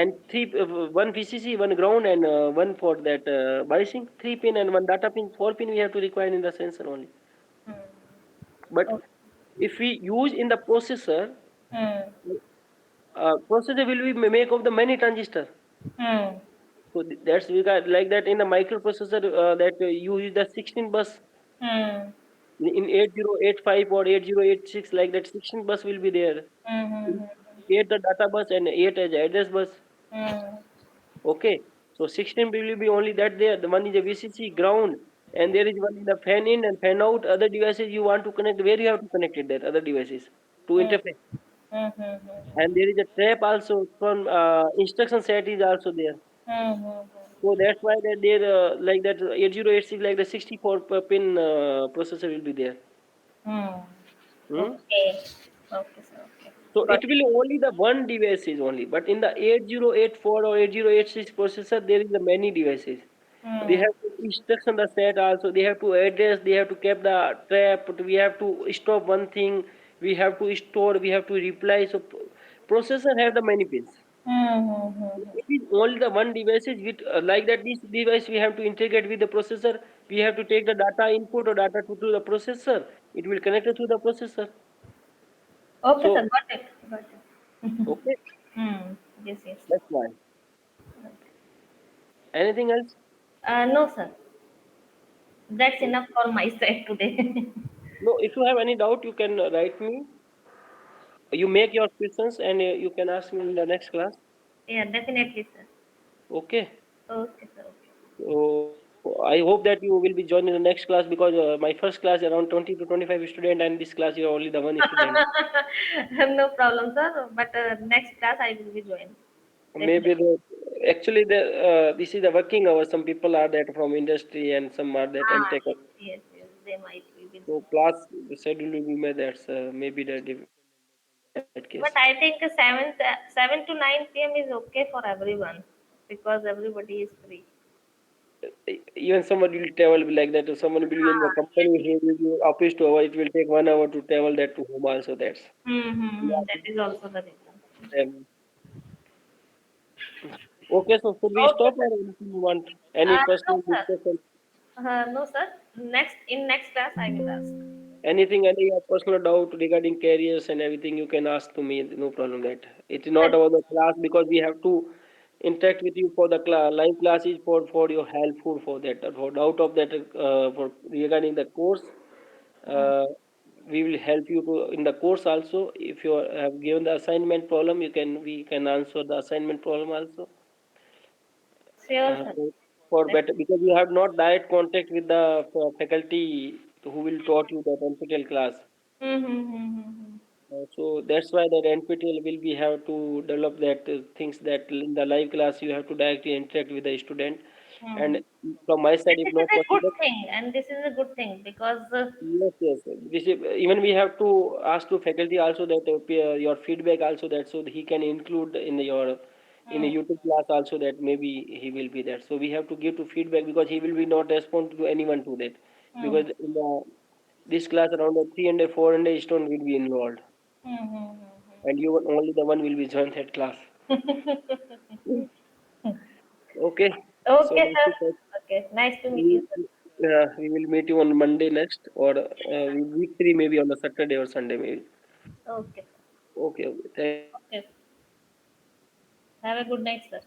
and one VCC, one ground and one for that biasing, three pin and one data pin, four pin we have to require in the sensor only. Mm. But Okay. if we use in the processor, Mm. processor will be make of the many transistor. Mm. So that's we got like that in the microprocessor that you use the 16 bus Mm. in 8085 or 8086 like that 16 bus will be there. Mm. 8 the data bus and 8 as address bus. Mm. Okay. So 16 will be only that there. The one is a VCC ground and there is one in the fan in and fan out. Other devices you want to connect where you have to connect it there other devices to Mm. interface. Mm. Mm. And there is a trap also from instruction set is also there. Mm. So that's why that there like that 8086 like the 64 per pin processor will be there. Mm. Hmm? Okay. Okay, sir. Okay. So Got it will only the one device is only, but in the 8084 or 8086 processor there is the many devices. it. They Mm. have to instruction the set also. They have to address. They have to keep the trap. We have to stop one thing. We have to store. We have to reply. So processor have the many pins. Mm. It is only the one devices with like that. This device we have to integrate with the processor. We have to take the data input or data to the processor. It will connect it to the processor. Okay, sir. So Got it. Got it. okay, Hmm. Yes, yes. that's why. Anything else? No, sir. That's No. enough for my side today. No. If you have any doubt, you can write me. You make your questions and you can ask me in the next class. Yeah, definitely, sir. Okay. Okay, sir. Okay. So I hope that you will be joining the next class because my first class around 20 to 25 student and this class you are only the one student. No problem, sir. But next class I will be joining. Maybe Definitely. this is the working hours. Some people are that from industry and some are that Ah, MTech. yes, yes, yes. They might be busy. So class schedule will be made. That's maybe the dependent on that case. But I think 7 to 9 p.m. is okay for everyone because everybody is free. Even someone will travel like that. If someone will be in the Ah, yes, company, yes. he will be office to hour. It will take 1 hour to travel that to home. Also, that's yeah. That is also the reason. Um, okay, so should we Okay, stop sir. or anything you want? Any No, personal sir. discussion? No, sir. Next class I will ask. Anything, any personal doubt regarding careers and everything, you can ask to me. No problem. That it's not Sir. about the class because we have to interact with you for the live classes for your helpful for that for doubt of that for regarding the course. Mm. Uh, we will help you to in the course also. If you have given the assignment problem, you can we can answer the assignment problem also. Sure, uh, sir. for better because you have not direct contact with the faculty who will taught you that NPTEL class. Mm-hmm. So that's why that NPTEL will be have to develop that things that in the live class you have to directly interact with the student. Hmm. And from my side, And if this is not a good possible, thing, and this is a good thing because yes, yes. This is, even we have to ask to faculty also that your feedback also that so he can include in your in a hmm, YouTube class also that maybe he will be there. So we have to give to feedback because he will be not respond to anyone to that hmm, because in the this class around the 300 400 student will be involved and you only the one will be join that class. Okay. So okay, that's sir. it. Okay, nice to meet you, We, sir. we will meet you on Monday next or week 3 maybe on the Saturday or Sunday maybe. Okay, Okay, okay. Thank you. okay. Have a good night, sir.